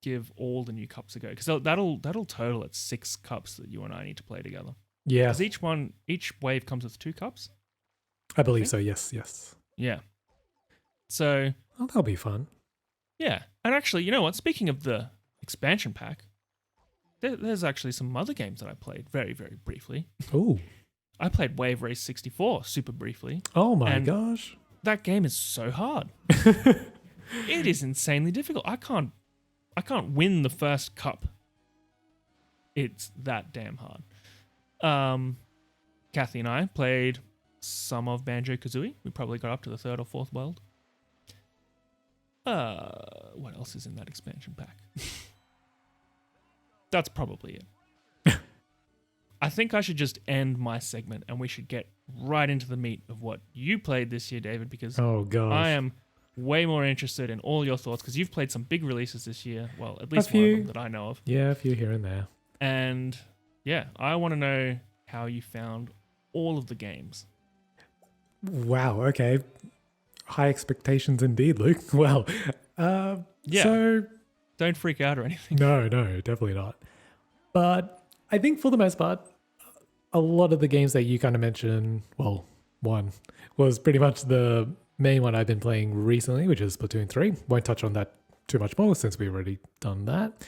give all the new cups a go, because that'll total at 6 cups that you and I need to play together. Yeah, Because each wave comes with 2 cups. I believe so. Yes, yes. Yeah. So Oh, that'll be fun. yeah, and actually, you know what? Speaking of the expansion pack, there's actually some other games that I played very, very briefly. Oh, I played Wave Race 64 super briefly. oh my And gosh. that game is so hard. It is insanely difficult. I can't win the first cup. It's that damn hard. Kathy and I played some of Banjo-Kazooie. We probably got up to the 3rd or 4th world. What else is in that expansion pack? That's probably it. I think I should just end my segment and we should get right into the meat of what you played this year, David, because Oh gosh. I am way more interested in all your thoughts, because you've played some big releases this year. Well, at least A few. one of them that I know of. Yeah, a few here and there. And yeah, I want to know how you found all of the games. Wow. Okay. High expectations indeed, Luke. Well, Yeah. So Don't freak out or anything. no, definitely not. But I think for the most part, a lot of the games that you kind of mentioned, well, one was pretty much the main one I've been playing recently, which is Splatoon 3. Won't touch on that too much more since we've already done that.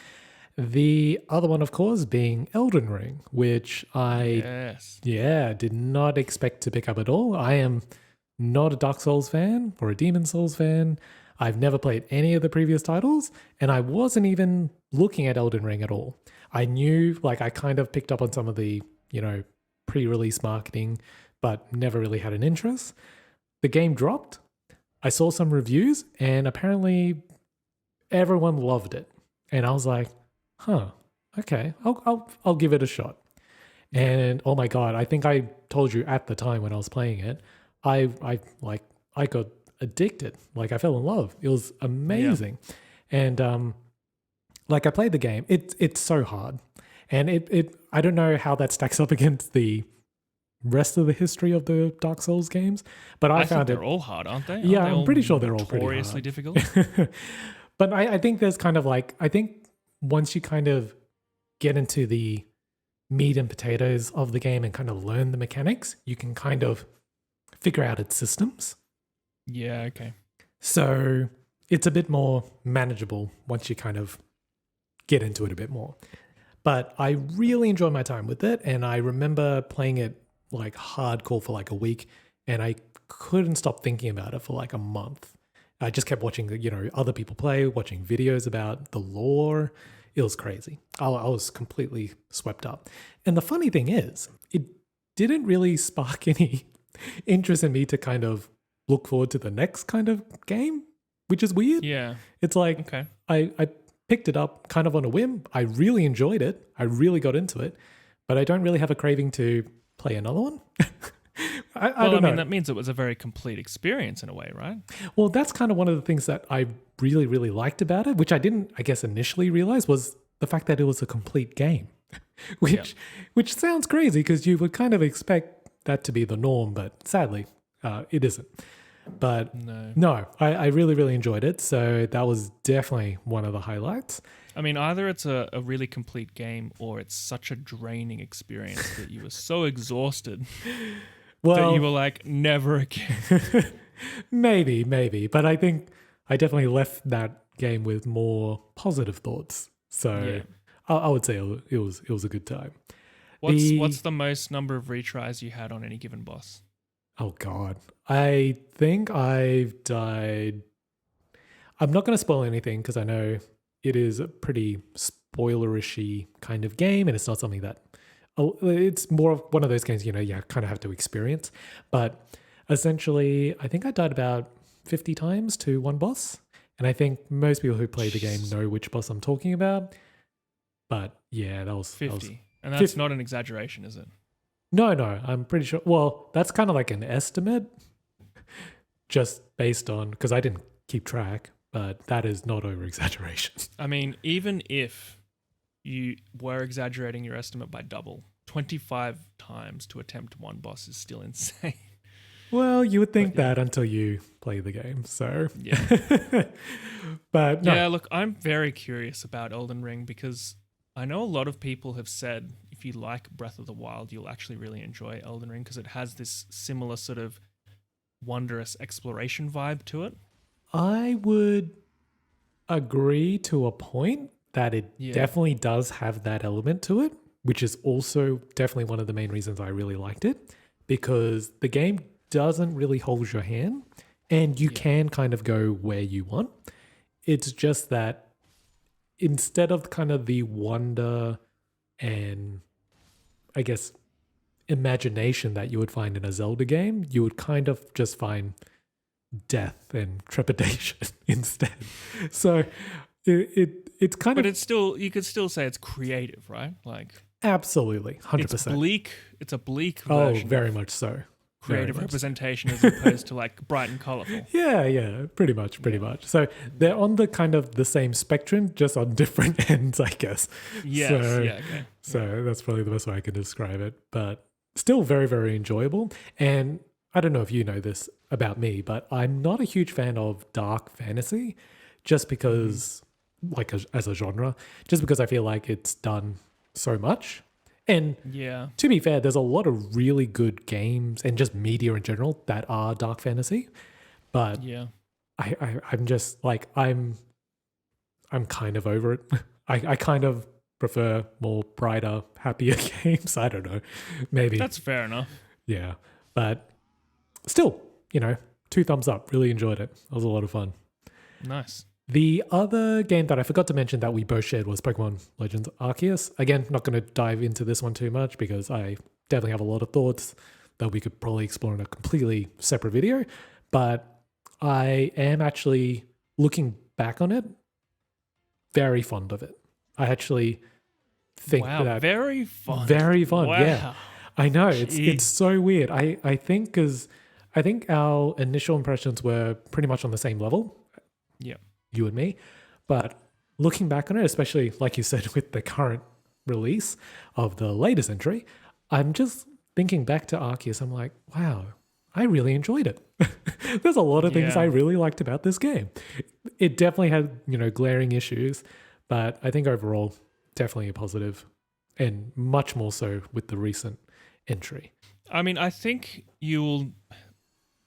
The other one, of course, being Elden Ring, which I did not expect to pick up at all. I am not a Dark Souls fan or a Demon Souls fan. I've never played any of the previous titles, and I wasn't even looking at Elden Ring at all. I knew, like, I kind of picked up on some of the, pre-release marketing, but never really had an interest. The game dropped. I saw some reviews, and apparently everyone loved it. And I was like, huh, okay, I'll give it a shot. And oh my god, I think I told you at the time when I was playing it, I got addicted. Like, I fell in love. It was amazing. And I played the game. It's so hard. And it I don't know how that stacks up against the rest of the history of the Dark Souls games, but I found think they're all hard, aren't they? Yeah, Aren't they I'm pretty sure they're all pretty notoriously hard. difficult. But I think there's kind of I think once you kind of get into the meat and potatoes of the game and kind of learn the mechanics, you can kind of figure out its systems. Yeah, okay. So it's a bit more manageable once you kind of get into it a bit more. But I really enjoyed my time with it, and I remember playing it hardcore for a week, and I couldn't stop thinking about it for a month. I just kept watching other people play, watching videos about the lore. It was crazy. I was completely swept up. And the funny thing is, it didn't really spark any interest in me to kind of look forward to the next kind of game, which is weird. Yeah. It's Okay. I picked it up kind of on a whim. I really enjoyed it. I really got into it, but I don't really have a craving to play another one. I don't know. That means it was a very complete experience in a way, right? Well, that's kind of one of the things that I really, really liked about it, which I didn't, I guess, initially realize, was the fact that it was a complete game, which sounds crazy because you would kind of expect that to be the norm, but sadly, it isn't. But no, I really, really enjoyed it. So that was definitely one of the highlights. I mean, either it's a really complete game or it's such a draining experience that you were so exhausted that you were like, never again. Maybe. But I think I definitely left that game with more positive thoughts. So I would say it was a good time. What's the most number of retries you had on any given boss? Oh God, I think I've died. I'm not going to spoil anything because I know it is a pretty spoilerishy kind of game, and it's not something that it's more of one of those games, you kind of have to experience. But essentially, I think I died about 50 times to one boss. And I think most people who play the game know which boss I'm talking about. But yeah, that was 50. And that's 50. not an exaggeration, is it? No, I'm pretty sure. Well, that's kind of like an estimate just based on, because I didn't keep track, but that is not over exaggeration. I mean, even if you were exaggerating your estimate by double, 25 times to attempt one boss is still insane. Well, you would think But, yeah. that until you play the game. So, Yeah. but no, Yeah, look, I'm very curious about Elden Ring because I know a lot of people have said if you like Breath of the Wild, you'll actually really enjoy Elden Ring because it has this similar sort of wondrous exploration vibe to it. I would agree to a point that it Yeah. definitely does have that element to it, which is also definitely one of the main reasons I really liked it, because the game doesn't really hold your hand and you can kind of go where you want. It's just that instead of kind of the wonder and I guess imagination that you would find in a Zelda game, you would kind of just find death and trepidation instead. So it's kind But of it's still, you could still say it's creative, right? Like, absolutely 100%. it's bleak. It's a bleak Oh, version very of much so. creative Very much. representation as opposed to like bright and colorful. Yeah, pretty much. So they're on the kind of the same spectrum, just on different ends, I guess. Yes. So, Okay. So that's probably the best way I can describe it. But still very, very enjoyable. And I don't know if you know this about me, but I'm not a huge fan of dark fantasy just because, like as a genre, just because I feel like it's done so much. And Yeah. to be fair, there's a lot of really good games and just media in general that are dark fantasy. But Yeah. I'm just like, I'm kind of over it. I kind of prefer more brighter, happier games. I don't know. Maybe. That's fair enough. Yeah. But still, 2 thumbs up. Really enjoyed it. It was a lot of fun. Nice. The other game that I forgot to mention that we both shared was Pokemon Legends Arceus. Again, not going to dive into this one too much because I definitely have a lot of thoughts that we could probably explore in a completely separate video. But I am actually looking back on it, very fond of it. I actually think Wow. that Very fun. very fun. Wow. Yeah, I know it's Jeez. so weird. I think because I think our initial impressions were pretty much on the same level. Yeah. You and me. But looking back on it, especially like you said with the current release of the latest entry, I'm just thinking back to Arceus. I'm like, wow, I really enjoyed it. There's a lot of things Yeah. I really liked about this game. It definitely had, glaring issues, but I think overall, definitely a positive, and much more so with the recent entry. I mean, I think you'll.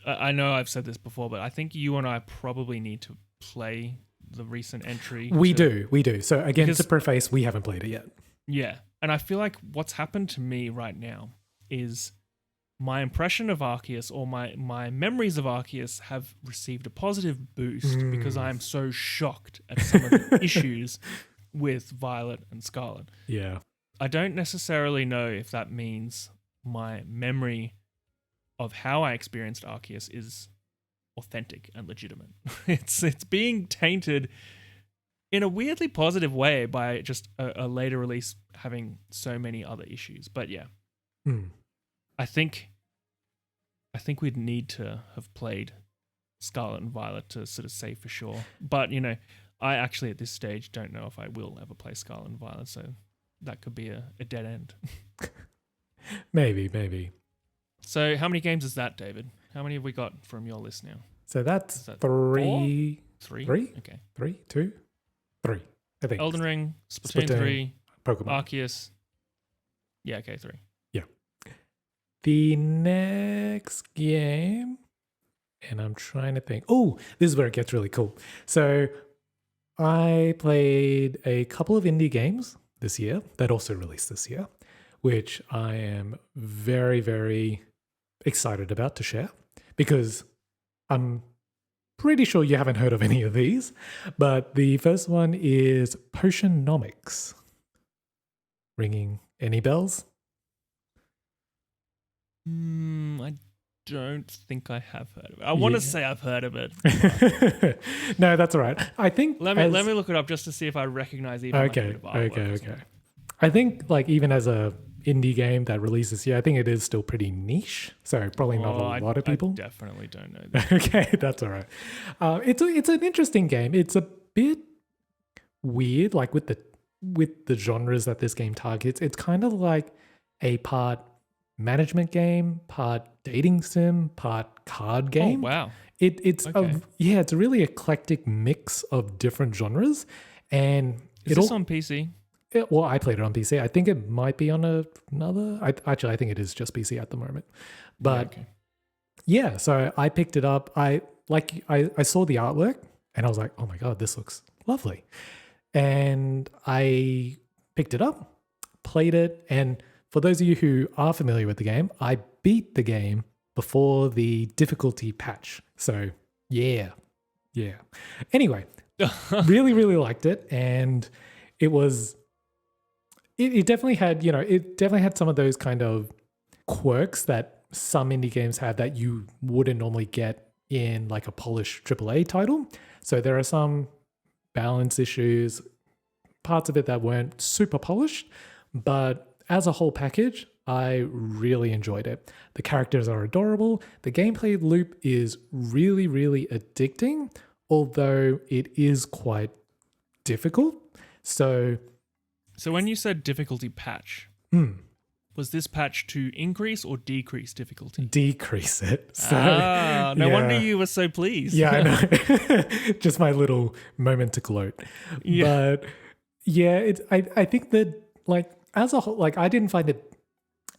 I know I've said this before, but I think you and I probably need to play the recent entry. We do. So again, Because- to preface, we haven't played it yet. Yeah. And I feel like what's happened to me right now is my impression of Arceus or my memories of Arceus have received a positive boost because I'm so shocked at some of the issues with Violet and Scarlet. Yeah. I don't necessarily know if that means my memory of how I experienced Arceus is authentic and legitimate. It's being tainted in a weirdly positive way by just a later release having so many other issues. But yeah, I think we'd need to have played Scarlet and Violet to sort of say for sure. But I actually at this stage don't know if I will ever play Scarlet and Violet, so that could be a dead end. Maybe. So how many games is that, David? How many have we got from your list now? So that's Is that 3. 3? Three? Okay. 3, 2, 3. I think. Elden Ring, Splatoon Splatoon, 3, Pokemon. Arceus. Yeah, okay, 3. The next game, and I'm trying to think. Oh, this is where it gets really cool. So I played a couple of indie games this year that also released this year, which I am very, very excited about to share because I'm pretty sure you haven't heard of any of these. But the first one is Potionnomics. Ringing any bells? I don't think I have heard of it. I want to say I've heard of it. No, that's all right. I think Let me look it up just to see if I recognize even like a bit of artwork or something. I think like even as a indie game that releases here, I think it is still pretty niche. So probably not a lot of people. I definitely don't know that. Okay, that's all right. It's an interesting game. It's a bit weird, like with the genres that this game targets. It's kind of like a part management game, part dating sim, part card game. Oh wow! It's Okay. it's a really eclectic mix of different genres, and Is this on PC? well, I played it on PC. I think it might be on another. I think it is just PC at the moment. But yeah, so I picked it up. I saw the artwork and I was like, oh my God, this looks lovely. And I picked it up, played it. And for those of you who are familiar with the game, I beat the game before the difficulty patch. So yeah. Anyway, really, really liked it. And it was... It definitely had, it definitely had some of those kind of quirks that some indie games have that you wouldn't normally get in like a polished AAA title. So there are some balance issues, parts of it that weren't super polished, but as a whole package, I really enjoyed it. The characters are adorable. The gameplay loop is really, really addicting, although it is quite difficult. So when you said difficulty patch, was this patch to increase or decrease difficulty? Decrease it. So, no wonder you were so pleased. Yeah, I know. Just my little moment to gloat. Yeah. But yeah, I think that like as a whole, like I didn't find it,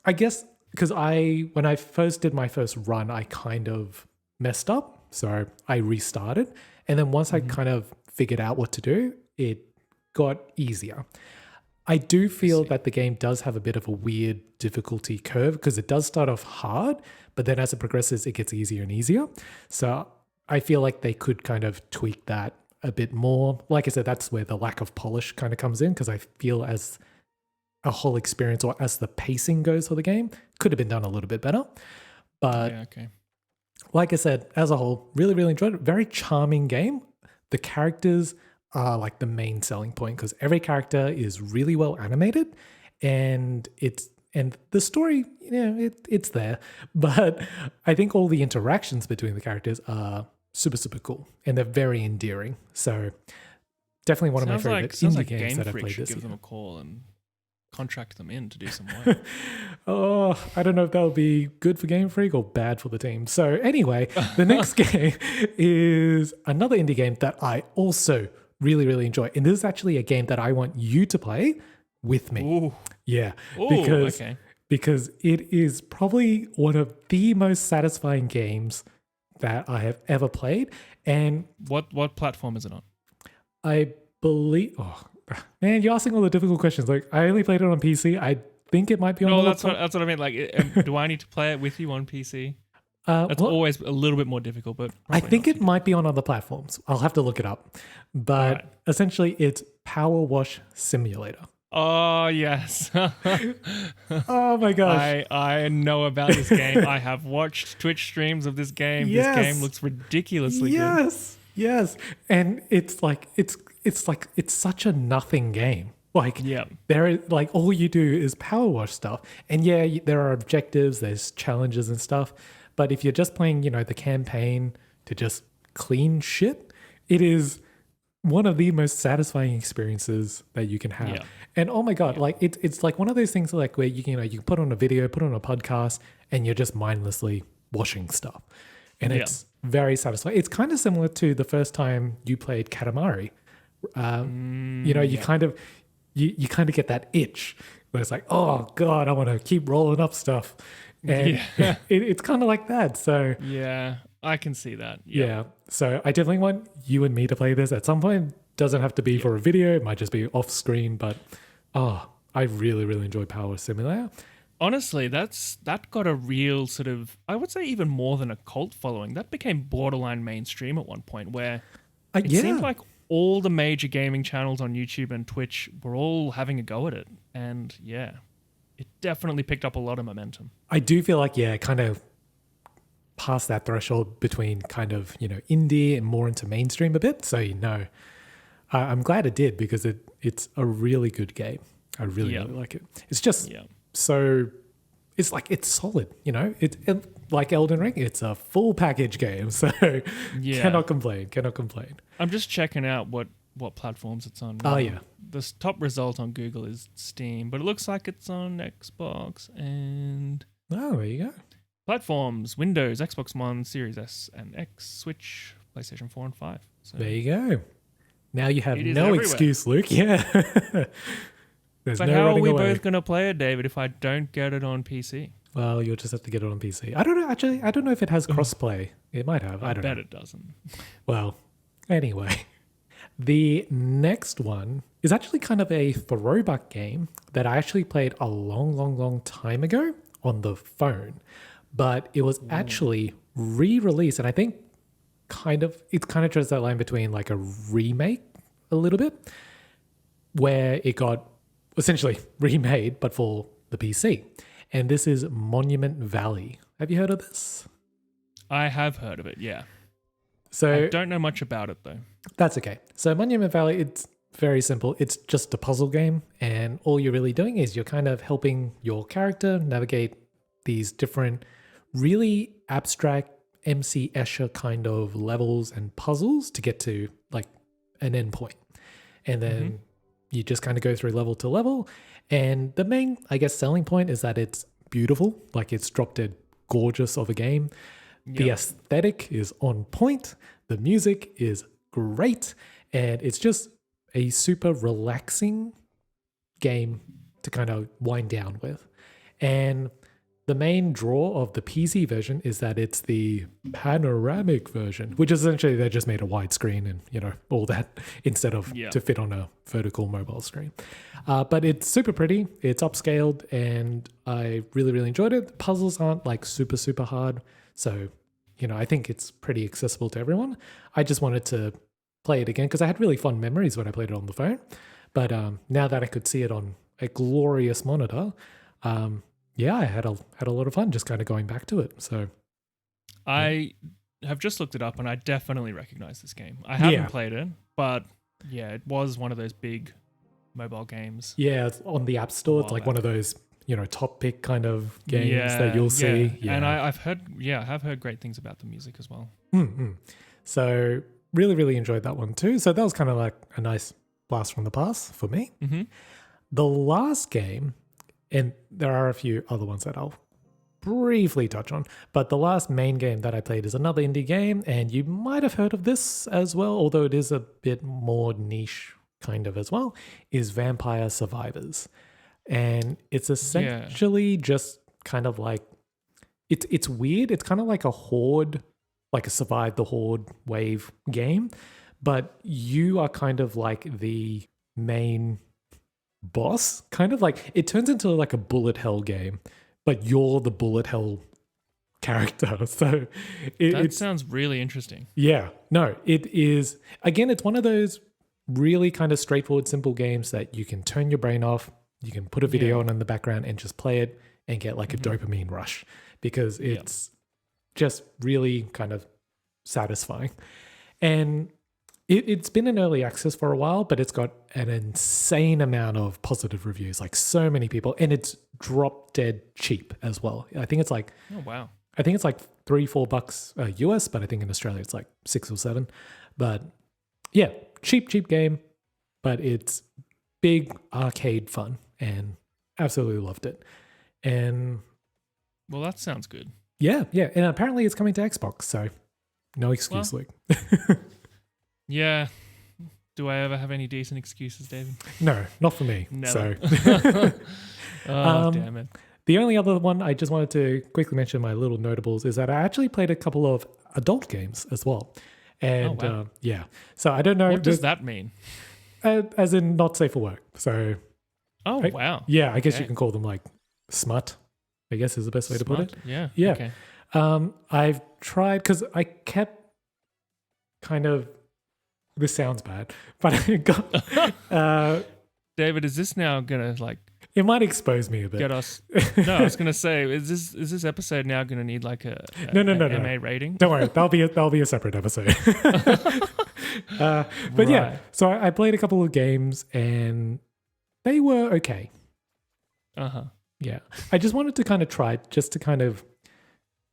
I guess because when I first did my first run, I kind of messed up. So I restarted. And then once I kind of figured out what to do, it got easier. I do feel that the game does have a bit of a weird difficulty curve because it does start off hard, but then as it progresses, it gets easier and easier. So I feel like they could kind of tweak that a bit more. Like I said, that's where the lack of polish kind of comes in because I feel as a whole experience or as the pacing goes for the game, could have been done a little bit better. But like I said, as a whole, really, really enjoyed it. Very charming game. The characters are like the main selling point because every character is really well animated and the story, it's there. But I think all the interactions between the characters are super, super cool and they're very endearing. So definitely one of my favorite indie games that I played this year. Give them a call and contract them in to do some work. Oh, I don't know if that would be good for Game Freak or bad for the team. So anyway, the next game is another indie game that I also really, really enjoy. And this is actually a game that I want you to play with me. Ooh. Yeah. Ooh, because it is probably one of the most satisfying games that I have ever played. And what platform is it on? I believe... Oh, man, you're asking all the difficult questions. Like, I only played it on PC. I think it might be on the laptop. That's what I mean. Like, do I need to play it with you on PC? That's always a little bit more difficult, but I think it might be on other platforms. I'll have to look it up. But essentially, it's Power Wash Simulator. Oh, yes. Oh, my gosh. I know about this game. I have watched Twitch streams of this game. Yes. This game looks ridiculously good. Yes. And it's such a nothing game. Like, there is like all you do is power wash stuff. And yeah, there are objectives, there's challenges and stuff. But if you're just playing, the campaign to just clean shit, it is one of the most satisfying experiences that you can have. Yeah. And oh my God, like it's like one of those things like where you can put on a video, put on a podcast, and you're just mindlessly washing stuff. And it's very satisfying. It's kind of similar to the first time you played Katamari. You kind of get that itch where it's like, oh God, I want to keep rolling up stuff. And it's kind of like that. So yeah, I can see that. Yeah. So I definitely want you and me to play this at some point. Doesn't have to be for a video. It might just be off screen. But I really, really enjoy Power Simulator. Honestly, that got a real sort of, I would say even more than a cult following. That became borderline mainstream at one point where it seemed like all the major gaming channels on YouTube and Twitch were all having a go at it. And it definitely picked up a lot of momentum. I do feel like, yeah, kind of past that threshold between kind of, indie and more into mainstream a bit. So, I'm glad it did because it's a really good game. I really, Yeah. really like it. It's just Yeah. so, it's solid, It like Elden Ring, it's a full package game. So Yeah. cannot complain. I'm just checking out what platforms it's on. Oh, yeah. The top result on Google is Steam, but it looks like it's on Xbox and Oh, there you go. platforms: Windows, Xbox One, Series S and X, Switch, PlayStation 4 and 5. So There you go. Now you have It is no everywhere. excuse, Luke. Yeah. There's but no how are running we away. both going to play it, David, if I don't get it on PC? Well, you'll just have to get it on PC. I don't know. Actually, I don't know if it has crossplay. It might have. I don't bet know. it doesn't. Well, anyway, the next one is actually kind of a throwback game that I actually played a long, long, long time ago on the phone, but it was actually re-released, and I think it kind of treads that line between like a remake a little bit, where it got essentially remade, but for the PC. And this is Monument Valley. Have you heard of this? I have heard of it, yeah. So I don't know much about it, though. that's okay. So Monument Valley, it's very simple. It's just a puzzle game, and all you're really doing is you're kind of helping your character navigate these different, really abstract MC Escher kind of levels and puzzles to get to like an endpoint. And then you just kind of go through level to level. And the main, I guess, selling point is that it's beautiful. Like it's drop dead gorgeous of a game. The aesthetic is on point. The music is great. And it's just a super relaxing game to kind of wind down with. And the main draw of the PC version is that it's the panoramic version, which is essentially they just made a widescreen and, all that instead of to fit on a vertical mobile screen. But it's super pretty. It's upscaled and I really, really enjoyed it. The puzzles aren't like super, super hard. So, I think it's pretty accessible to everyone. I just wanted to play it again because I had really fun memories when I played it on the phone. But now that I could see it on a glorious monitor, I had a lot of fun just kind of going back to it. So I have just looked it up and I definitely recognize this game. I haven't played it, but yeah, it was one of those big mobile games. Yeah, it's on the App Store. It's like one of those, top pick kind of games that you'll see. Yeah. And I have heard great things about the music as well. Mm-hmm. So really, really enjoyed that one too. So that was kind of like a nice blast from the past for me. Mm-hmm. The last game, and there are a few other ones that I'll briefly touch on, but the last main game that I played is another indie game, and you might have heard of this as well, although it is a bit more niche kind of as well, is Vampire Survivors. And it's essentially just kind of like, it's weird. It's kind of like a Horde, like a Survive the Horde wave game, but you are kind of like the main boss, kind of like it turns into like a bullet hell game, but you're the bullet hell character. So it sounds really interesting. Yeah, no, it is. Again, it's one of those really kind of straightforward, simple games that you can turn your brain off. You can put a video on in the background and just play it and get like a dopamine rush because it's just really kind of satisfying. And it's been in early access for a while, but it's got an insane amount of positive reviews, like so many people, and it's drop dead cheap as well. I think it's like, oh wow, I think it's like $3-4 US, but I think in Australia it's like 6 or 7. But yeah, cheap game, but it's big arcade fun and absolutely loved it. And well, that sounds good. Yeah, and apparently it's coming to Xbox, so no excuse, Luke. Yeah. Do I ever have any decent excuses, David? No, not for me. Never. So, damn it. The only other one I just wanted to quickly mention my little notables is that I actually played a couple of adult games as well. And so I don't know. What does that mean? As in not safe for work. So, wow. Yeah, I guess you can call them like smut, I guess is the best way to put it. Yeah. Yeah. Okay. I've tried because I kept kind of, this sounds bad, but I got David, is this now gonna like It might expose me a bit. get us. No, I was gonna say, is this episode now gonna need like a No. MA rating? Don't worry, that'll be a separate episode. But yeah, Right. so I played a couple of games and they were okay. Yeah, I just wanted to kind of try just to kind of,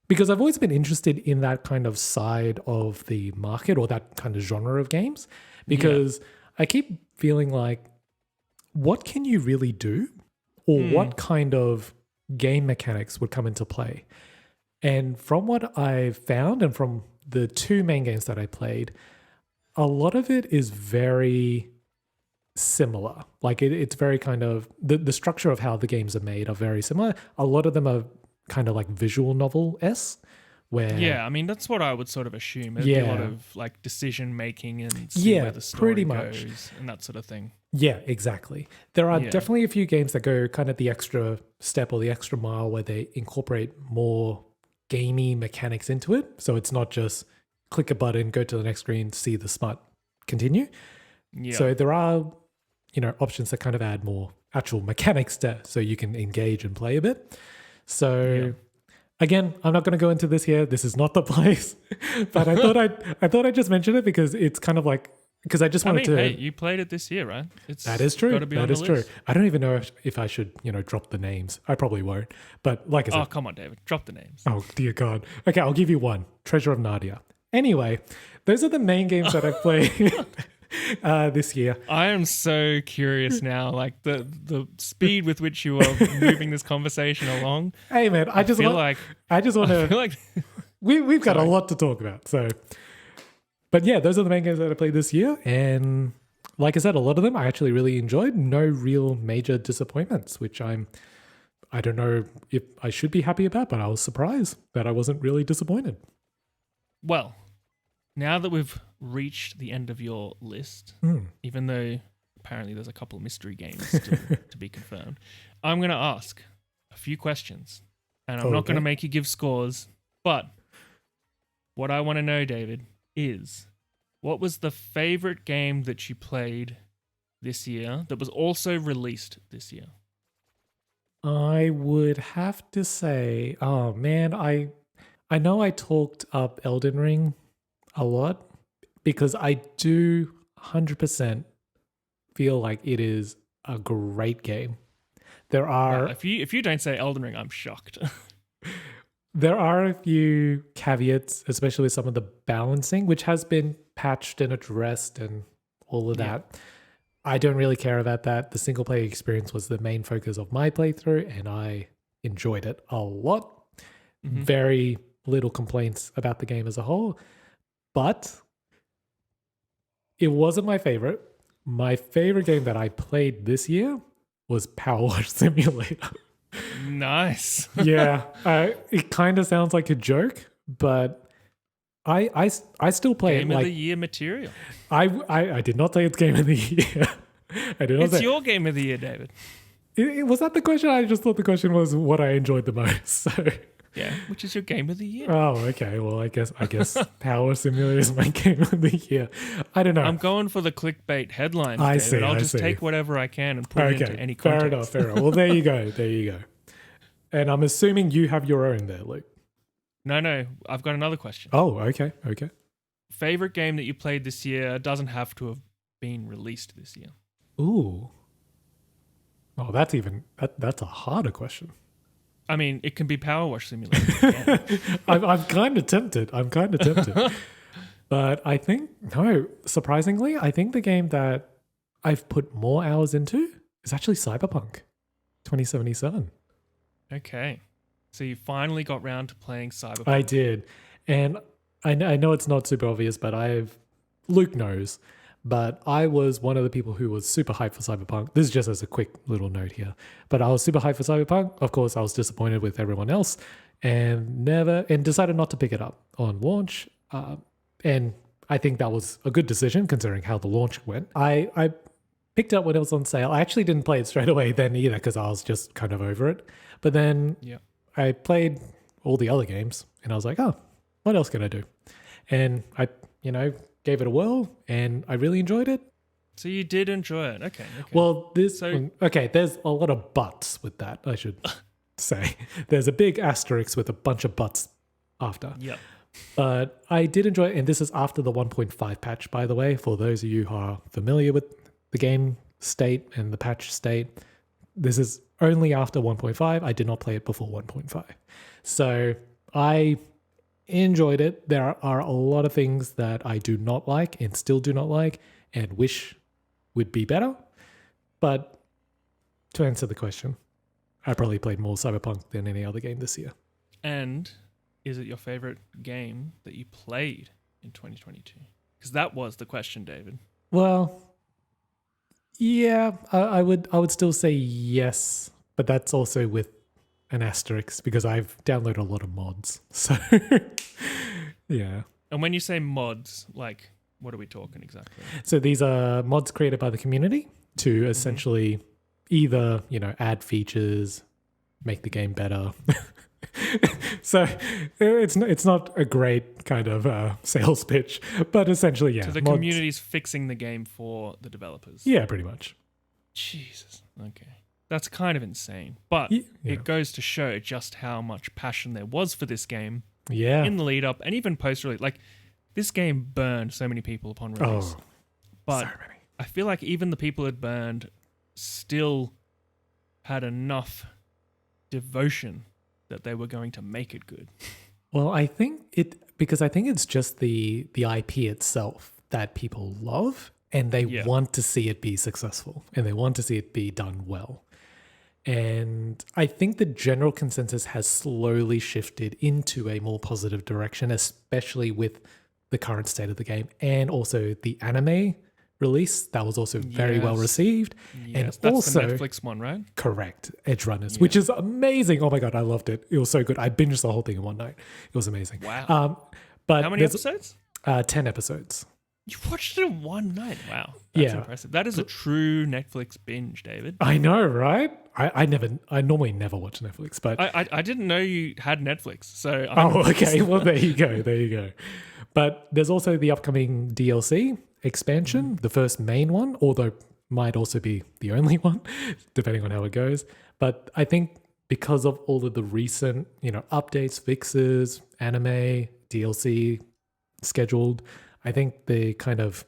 because I've always been interested in that kind of side of the market or that kind of genre of games, because I keep feeling like, what can you really do, or what kind of game mechanics would come into play? And from what I've found, and from the two main games that I played, a lot of it is very similar. Like it's very kind of the structure of how the games are made are very similar. A lot of them are kind of like visual novel-esque, where Yeah, I mean that's what I would sort of assume. There'd be a lot Yeah. of like decision making and see Yeah, where the story pretty much. goes and that sort of thing. yeah, exactly. There are Yeah. definitely a few games that go kind of the extra step or the extra mile where they incorporate more gamey mechanics into it. So it's not just click a button, go to the next screen, see the smart continue. Yeah. So there are, options that kind of add more actual mechanics to, so you can engage and play a bit. So again, I'm not going to go into this here. This is not the place. But I thought I'd just mention it because it's kind of like, because I just I wanted mean, to. hey, you played it this year, right? That is true. Gotta be That on is the true. list. I don't even know if I should, drop the names. I probably won't. But like I said, Oh, come on, David. Drop the names. oh dear God. Okay, I'll give you one. Treasure of Narnia. Anyway, those are the main games that I've played this year. I am so curious now, like the speed with which you are moving this conversation along. Hey man, I just feel want like I just want I feel to. like We've got a lot to talk about. So, but yeah, those are the main games that I played this year, and like I said, a lot of them I actually really enjoyed. No real major disappointments, which I don't know if I should be happy about, but I was surprised that I wasn't really disappointed. well, now that we've reached the end of your list, even though apparently there's a couple of mystery games to be confirmed, I'm going to ask a few questions, and I'm not going to Okay. make you give scores, but what I want to know, David, is what was the favorite game that you played this year that was also released this year? I would have to say, oh man, I know I talked up Elden Ring a lot because I do 100% feel like it is a great game. There are Wow, if you don't say Elden Ring, I'm shocked. there are a few caveats, especially with some of the balancing, which has been patched and addressed and all of Yeah. that. I don't really care about that. The single player experience was the main focus of my playthrough, and I enjoyed it a lot. Very little complaints about the game as a whole, but it wasn't my favorite. My favorite game that I played this year was Power Wash Simulator. Nice. Yeah, it kind of sounds like a joke, but I still play Game it. of Like the year material. I did not say it's game of the year. I did not It's say. your game of the year, David. Was that the question? I just thought the question was what I enjoyed the most. So, Yeah, which is your game of the year. oh, okay. Well, I guess Power Simulator is my game of the year. I don't know. I'm going for the clickbait headlines, I David. see, I'll I just see. take whatever I can and put it into any fair context. enough. Fair enough. Well, there you go. There you go. And I'm assuming you have your own there, Luke. No, I've got another question. Oh, okay. Okay. Favorite game that you played this year doesn't have to have been released this year. Ooh. Oh, that's a harder question. I mean, it can be Power Wash Simulator. Again. I'm kind of tempted. But I think, no, surprisingly, I think the game that I've put more hours into is actually Cyberpunk 2077. Okay. So you finally got round to playing Cyberpunk. I did. And I know it's not super obvious, but Luke knows, but I was one of the people who was super hyped for Cyberpunk. This is just as a quick little note here. But I was super hyped for Cyberpunk. Of course, I was disappointed with everyone else and decided not to pick it up on launch. And I think that was a good decision considering how the launch went. I picked it up when it was on sale. I actually didn't play it straight away then either because I was just kind of over it. But then Yeah. I played all the other games and I was like, oh, what else can I do? And I, gave it a whirl and I really enjoyed it. So you did enjoy it. Okay. Well, So- there's a lot of buts with that, I should say. There's a big asterisk with a bunch of buts after. Yep. But I did enjoy it, and this is after the 1.5 patch, by the way, for those of you who are familiar with the game state and the patch state. This is only after 1.5. I did not play it before 1.5. So I enjoyed it. There are a lot of things that I do not like and still do not like and wish would be better. But to answer the question, I probably played more Cyberpunk than any other game this year. And is it your favorite game that you played in 2022? Because that was the question, David. Well, yeah, I would still say yes, but that's also with an asterisk because I've downloaded a lot of mods. So yeah. And when you say mods, like, what are we talking exactly? So these are mods created by the community to essentially either, add features, make the game better. So it's not a great kind of sales pitch, but essentially, yeah. So the mods. community's fixing the game for the developers. Yeah, pretty much. Jesus. Okay. That's kind of insane. But Yeah. it goes to show just how much passion there was for this game Yeah. in the lead up and even post release. Like, this game burned so many people upon release. Oh, but so many. I feel like even the people it burned still had enough devotion that they were going to make it good. Well, I think it's just the IP itself that people love, and they want to see it be successful, and they want to see it be done well. And I think the general consensus has slowly shifted into a more positive direction, especially with the current state of the game and also the anime release that was also very well received. Yes, And that's also the Netflix one, right? correct, Edge Runners, which is amazing. Oh my god, I loved it. It was so good. I binged the whole thing in one night. It was amazing. Wow. But How many episodes? 10 episodes. You watched it in one night. Wow. That's impressive. That is a true Netflix binge, David. I know, right? I normally never watch Netflix, but I didn't know you had Netflix. So okay. Well, there you go. But there's also the upcoming DLC expansion, the first main one, although might also be the only one, depending on how it goes. But I think because of all of the recent, updates, fixes, anime, DLC scheduled, I think the kind of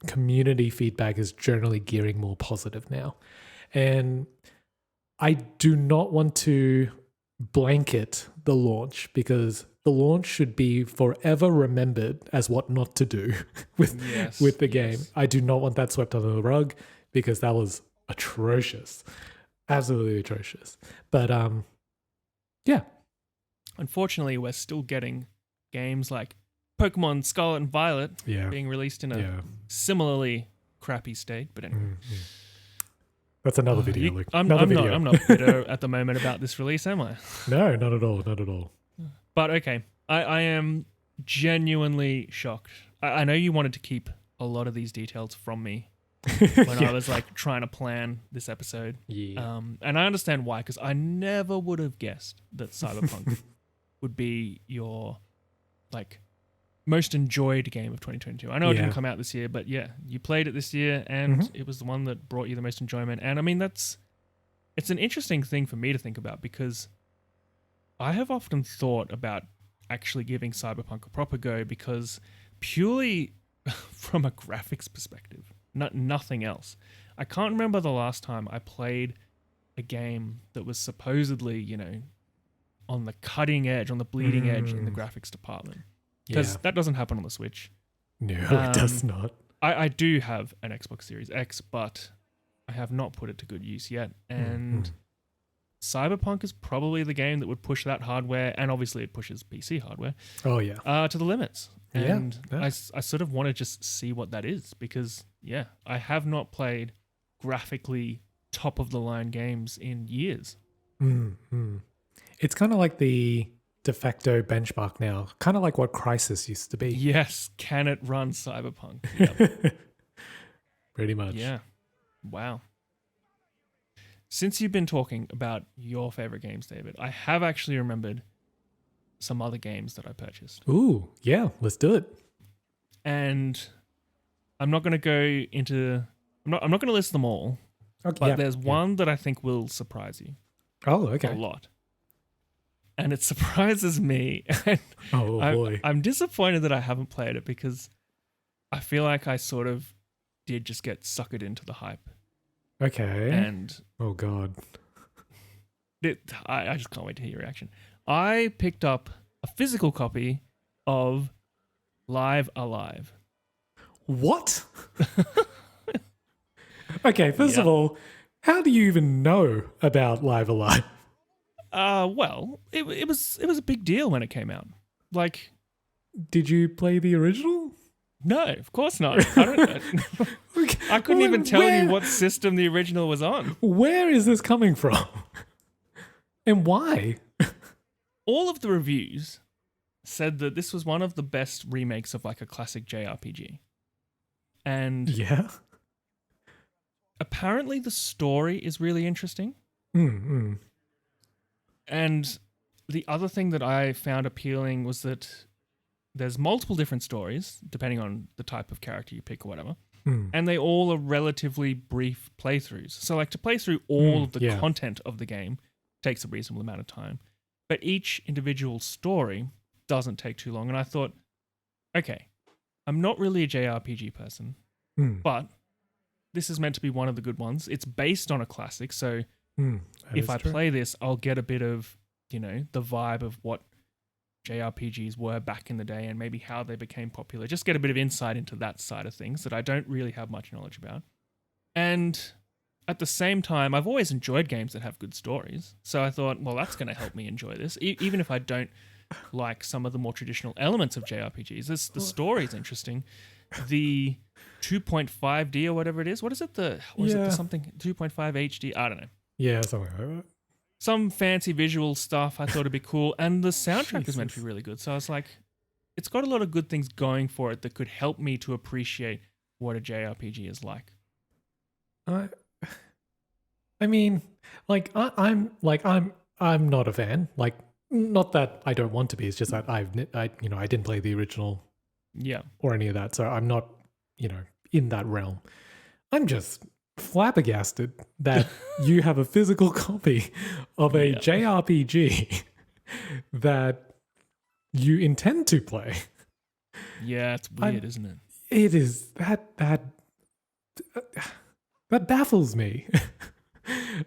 community feedback is generally gearing more positive now. And I do not want to blanket the launch because the launch should be forever remembered as what not to do with the game. I do not want that swept under the rug because that was atrocious. Absolutely atrocious. But yeah. Unfortunately, we're still getting games like Pokemon Scarlet and Violet being released in a similarly crappy state. But anyway. That's another video, Luke. I'm not bitter at the moment about this release, am I? No, not at all. Not at all. But okay, I am genuinely shocked. I know you wanted to keep a lot of these details from me when I was like trying to plan this episode. Yeah. And I understand why, because I never would have guessed that Cyberpunk would be your like most enjoyed game of 2022. I know it didn't come out this year, but yeah, you played it this year and it was the one that brought you the most enjoyment. And I mean, it's an interesting thing for me to think about because I have often thought about actually giving Cyberpunk a proper go because purely from a graphics perspective, nothing else. I can't remember the last time I played a game that was supposedly, on the cutting edge, on the bleeding edge in the graphics department. Because that doesn't happen on the Switch. No, it does not. I do have an Xbox Series X, but I have not put it to good use yet. And Cyberpunk is probably the game that would push that hardware, and obviously it pushes PC hardware. Oh, yeah. To the limits. And I sort of want to just see what that is because, I have not played graphically top-of-the-line games in years. It's kind of like the de facto benchmark now, kind of like what Crysis used to be. Yes, can it run Cyberpunk? Yep. Pretty much. Yeah. Wow. Since you've been talking about your favorite games, David, I have actually remembered some other games that I purchased. Ooh, yeah, let's do it. And I'm not going to go into. I'm not going to list them all, Okay, but yeah, there's yeah. one that I think will surprise you Oh, a okay. lot, and it surprises me. And Oh boy. I'm disappointed that I haven't played it because I feel like I sort of did just get suckered into the hype, Okay. and Oh god. I just can't wait to hear your reaction. I picked up a physical copy of Live Alive. What? Okay, first of Yep. all, how do you even know about Live Alive? Well, it was a big deal when it came out. Like, Did you play the original? no, of course not. I don't. Okay, I couldn't even tell where, you what system the original was on. Where is this coming from? And why? All of the reviews said that this was one of the best remakes of like a classic JRPG. And Yeah. apparently the story is really interesting. Mm. And the other thing that I found appealing was that there's multiple different stories, depending on the type of character you pick or whatever. Mm. And they all are relatively brief playthroughs. So like to play through all of the yeah. content of the game takes a reasonable amount of time. But each individual story doesn't take too long. And I thought, okay, I'm not really a JRPG person, Mm. but this is meant to be one of the good ones. It's based on a classic, so That if is I true. play this, I'll get a bit of, the vibe of what JRPGs were back in the day and maybe how they became popular. Just get a bit of insight into that side of things that I don't really have much knowledge about. And at the same time, I've always enjoyed games that have good stories. So I thought, well, that's going to help me enjoy this. Even if I don't like some of the more traditional elements of JRPGs, the story's interesting. The 2.5D or whatever it is, what is it? It the something 2.5 HD? I don't know. Yeah, something like that. Some fancy visual stuff I thought it'd be cool. And the soundtrack is meant to be really good. So I was like, it's got a lot of good things going for it that could help me to appreciate what a JRPG is like. I mean, like I'm not a fan. Like, not that I don't want to be. It's just that I didn't play the original Yeah. or any of that, so I'm not in that realm. I'm just flabbergasted that you have a physical copy of a Yeah. JRPG that you intend to play. Yeah, it's weird, isn't it? It is that baffles me.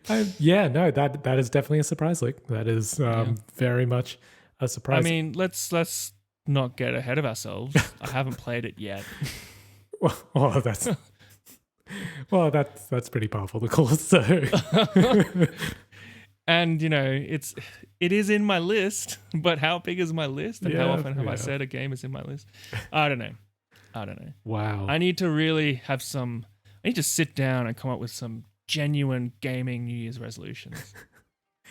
That is definitely a surprise. Like, that is very much a surprise. I mean, let's not get ahead of ourselves. I haven't played it yet. well, that's pretty powerful, of course. So, and it is in my list, but how big is my list, and how often have I said a game is in my list? I don't know. Wow. I need to really have some. I need to sit down and come up with some genuine gaming New Year's resolutions.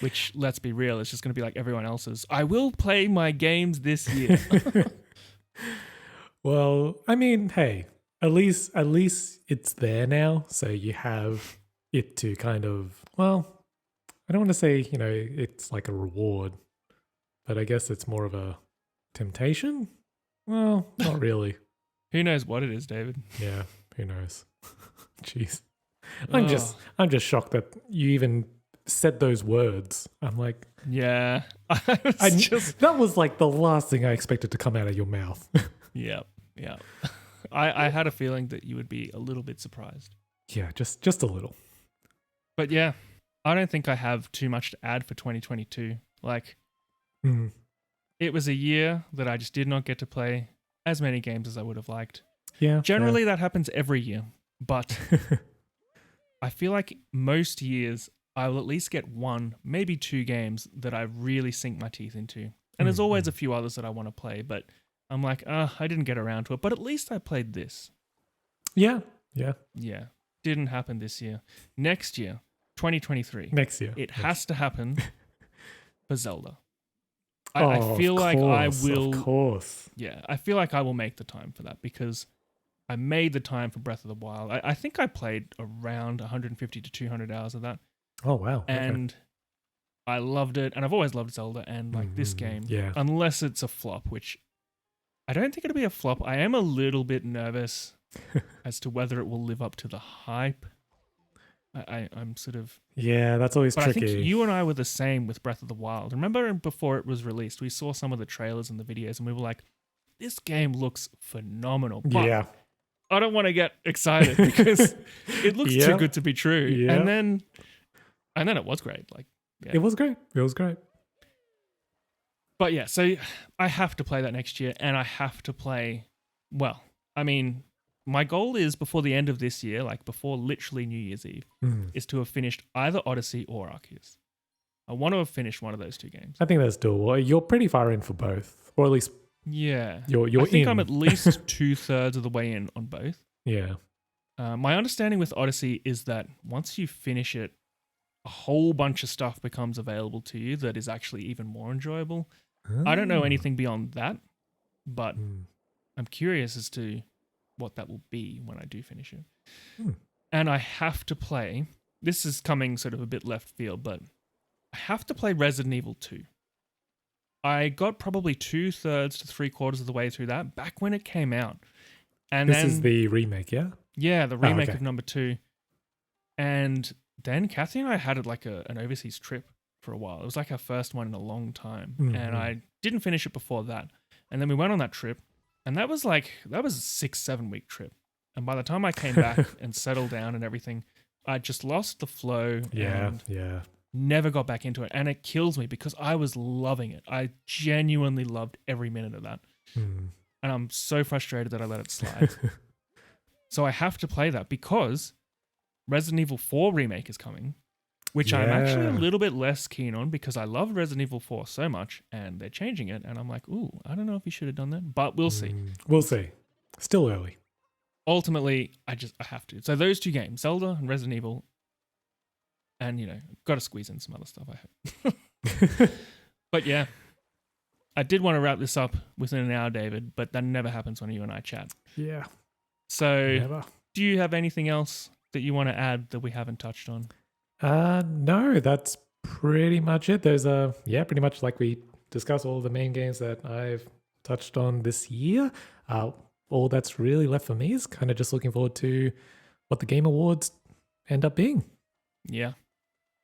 Which, let's be real, it's just going to be like everyone else's. I will play my games this year. Well, I mean, hey, at least it's there now, so you have it to kind of, well, I don't want to say, it's like a reward, but I guess it's more of a temptation. Well, not really. Who knows what it is, David? Yeah, who knows? Jeez. I'm just shocked that you even said those words. I'm like, yeah. that was like the last thing I expected to come out of your mouth. Yeah. I had a feeling that you would be a little bit surprised. Yeah, just a little. But yeah, I don't think I have too much to add for 2022. Like, it was a year that I just did not get to play as many games as I would have liked. Yeah. Generally, that happens every year. But I feel like most years I will at least get one, maybe two games that I really sink my teeth into. And there's always a few others that I want to play, but I'm like, I didn't get around to it. But at least I played this. Yeah. Didn't happen this year. Next year, 2023. Next year. It has to happen for Zelda. I I feel like I will. Of course. Yeah, I feel like I will make the time for that because I made the time for Breath of the Wild. I think I played around 150 to 200 hours of that. Oh, wow. And I loved it. And I've always loved Zelda. And like this game, unless it's a flop, which I don't think it'll be a flop. I am a little bit nervous as to whether it will live up to the hype. I'm sort of... Yeah, that's always But tricky. I think you and I were the same with Breath of the Wild. Remember before it was released, we saw some of the trailers and the videos and we were like, this game looks phenomenal. But Yeah. I don't want to get excited because it looks Yeah. too good to be true. Yeah. And then it was great. Like, yeah. It was great. It was great. But yeah, so I have to play that next year, and I have to play, well, I mean, my goal is before the end of this year, like before literally New Year's Eve, is to have finished either Odyssey or Arceus. I want to have finished one of those two games. I think that's doable. You're pretty far in for both, or at least Yeah. you're I think in. I'm at least 2/3 of the way in on both. Yeah. My understanding with Odyssey is that once you finish it, a whole bunch of stuff becomes available to you that is actually even more enjoyable. I don't know anything beyond that, but I'm curious as to what that will be when I do finish it. And I have to play, this is coming sort of a bit left field, but I have to play Resident Evil 2. I got probably 2/3 to 3/4 of the way through that back when it came out. And This then, is the remake, yeah? yeah, the remake okay. of number 2. And then Kathy and I had like an overseas trip for a while. It was like our first one in a long time. And I didn't finish it before that. And then we went on that trip, and that was a 6-7 week trip. And by the time I came back and settled down and everything, I just lost the flow and never got back into it. And it kills me because I was loving it. I genuinely loved every minute of that. And I'm so frustrated that I let it slide. So I have to play that because Resident Evil 4 remake is coming, which I'm actually a little bit less keen on because I love Resident Evil 4 so much and they're changing it. And I'm like, ooh, I don't know if you should have done that, but we'll see. We'll see. Still early. Ultimately, I have to. So those two games, Zelda and Resident Evil, and, got to squeeze in some other stuff, I hope. But yeah, I did want to wrap this up within an hour, David, but that never happens when you and I chat. Yeah. So Never. do you have anything else that you want to add that we haven't touched on? No, that's pretty much it. There's pretty much like we discussed all the main games that I've touched on this year. All that's really left for me is kind of just looking forward to what the Game Awards end up being. Yeah.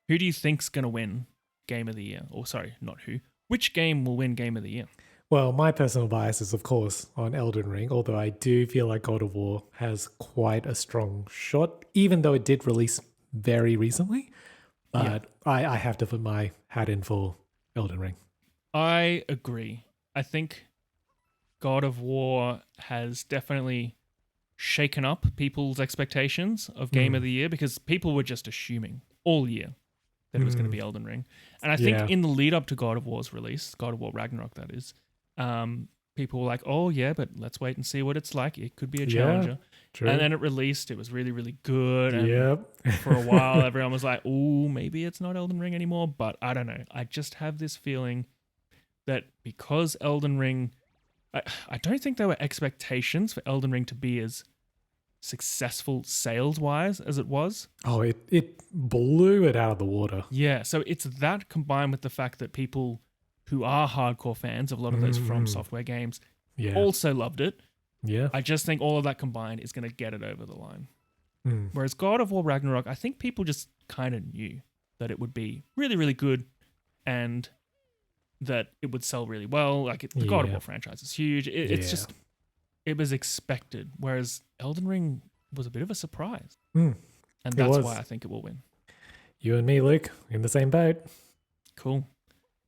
Who do you think's going to win Game of the Year? Or sorry, not who. Which game will win Game of the Year? Well, my personal bias is, of course, on Elden Ring, although I do feel like God of War has quite a strong shot, even though it did release very recently. But I have to put my hat in for Elden Ring. I agree. I think God of War has definitely shaken up people's expectations of Game of the Year because people were just assuming all year that it was going to be Elden Ring. And I think in the lead up to God of War's release, God of War Ragnarok that is, people were like, oh yeah, but let's wait and see what it's like. It could be a challenger. True. And then it released. It was really, really good. And for a while, everyone was like, oh, maybe it's not Elden Ring anymore. But I don't know. I just have this feeling that because Elden Ring... I don't think there were expectations for Elden Ring to be as successful sales-wise as it was. Oh, it blew it out of the water. Yeah, so it's that combined with the fact that people who are hardcore fans of a lot of those From Software games also loved it. Yeah. I just think all of that combined is going to get it over the line. Whereas God of War Ragnarok, I think people just kind of knew that it would be really, really good and that it would sell really well. Like the God of War franchise is huge. It's just, it was expected. Whereas Elden Ring was a bit of a surprise. And that's why I think it will win. You and me, Luke, in the same boat. Cool.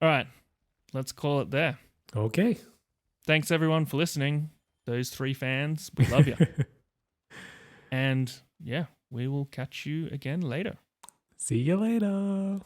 All right. Let's call it there. Okay. Thanks everyone for listening. Those 3 fans, we love you. And yeah, we will catch you again later. See you later.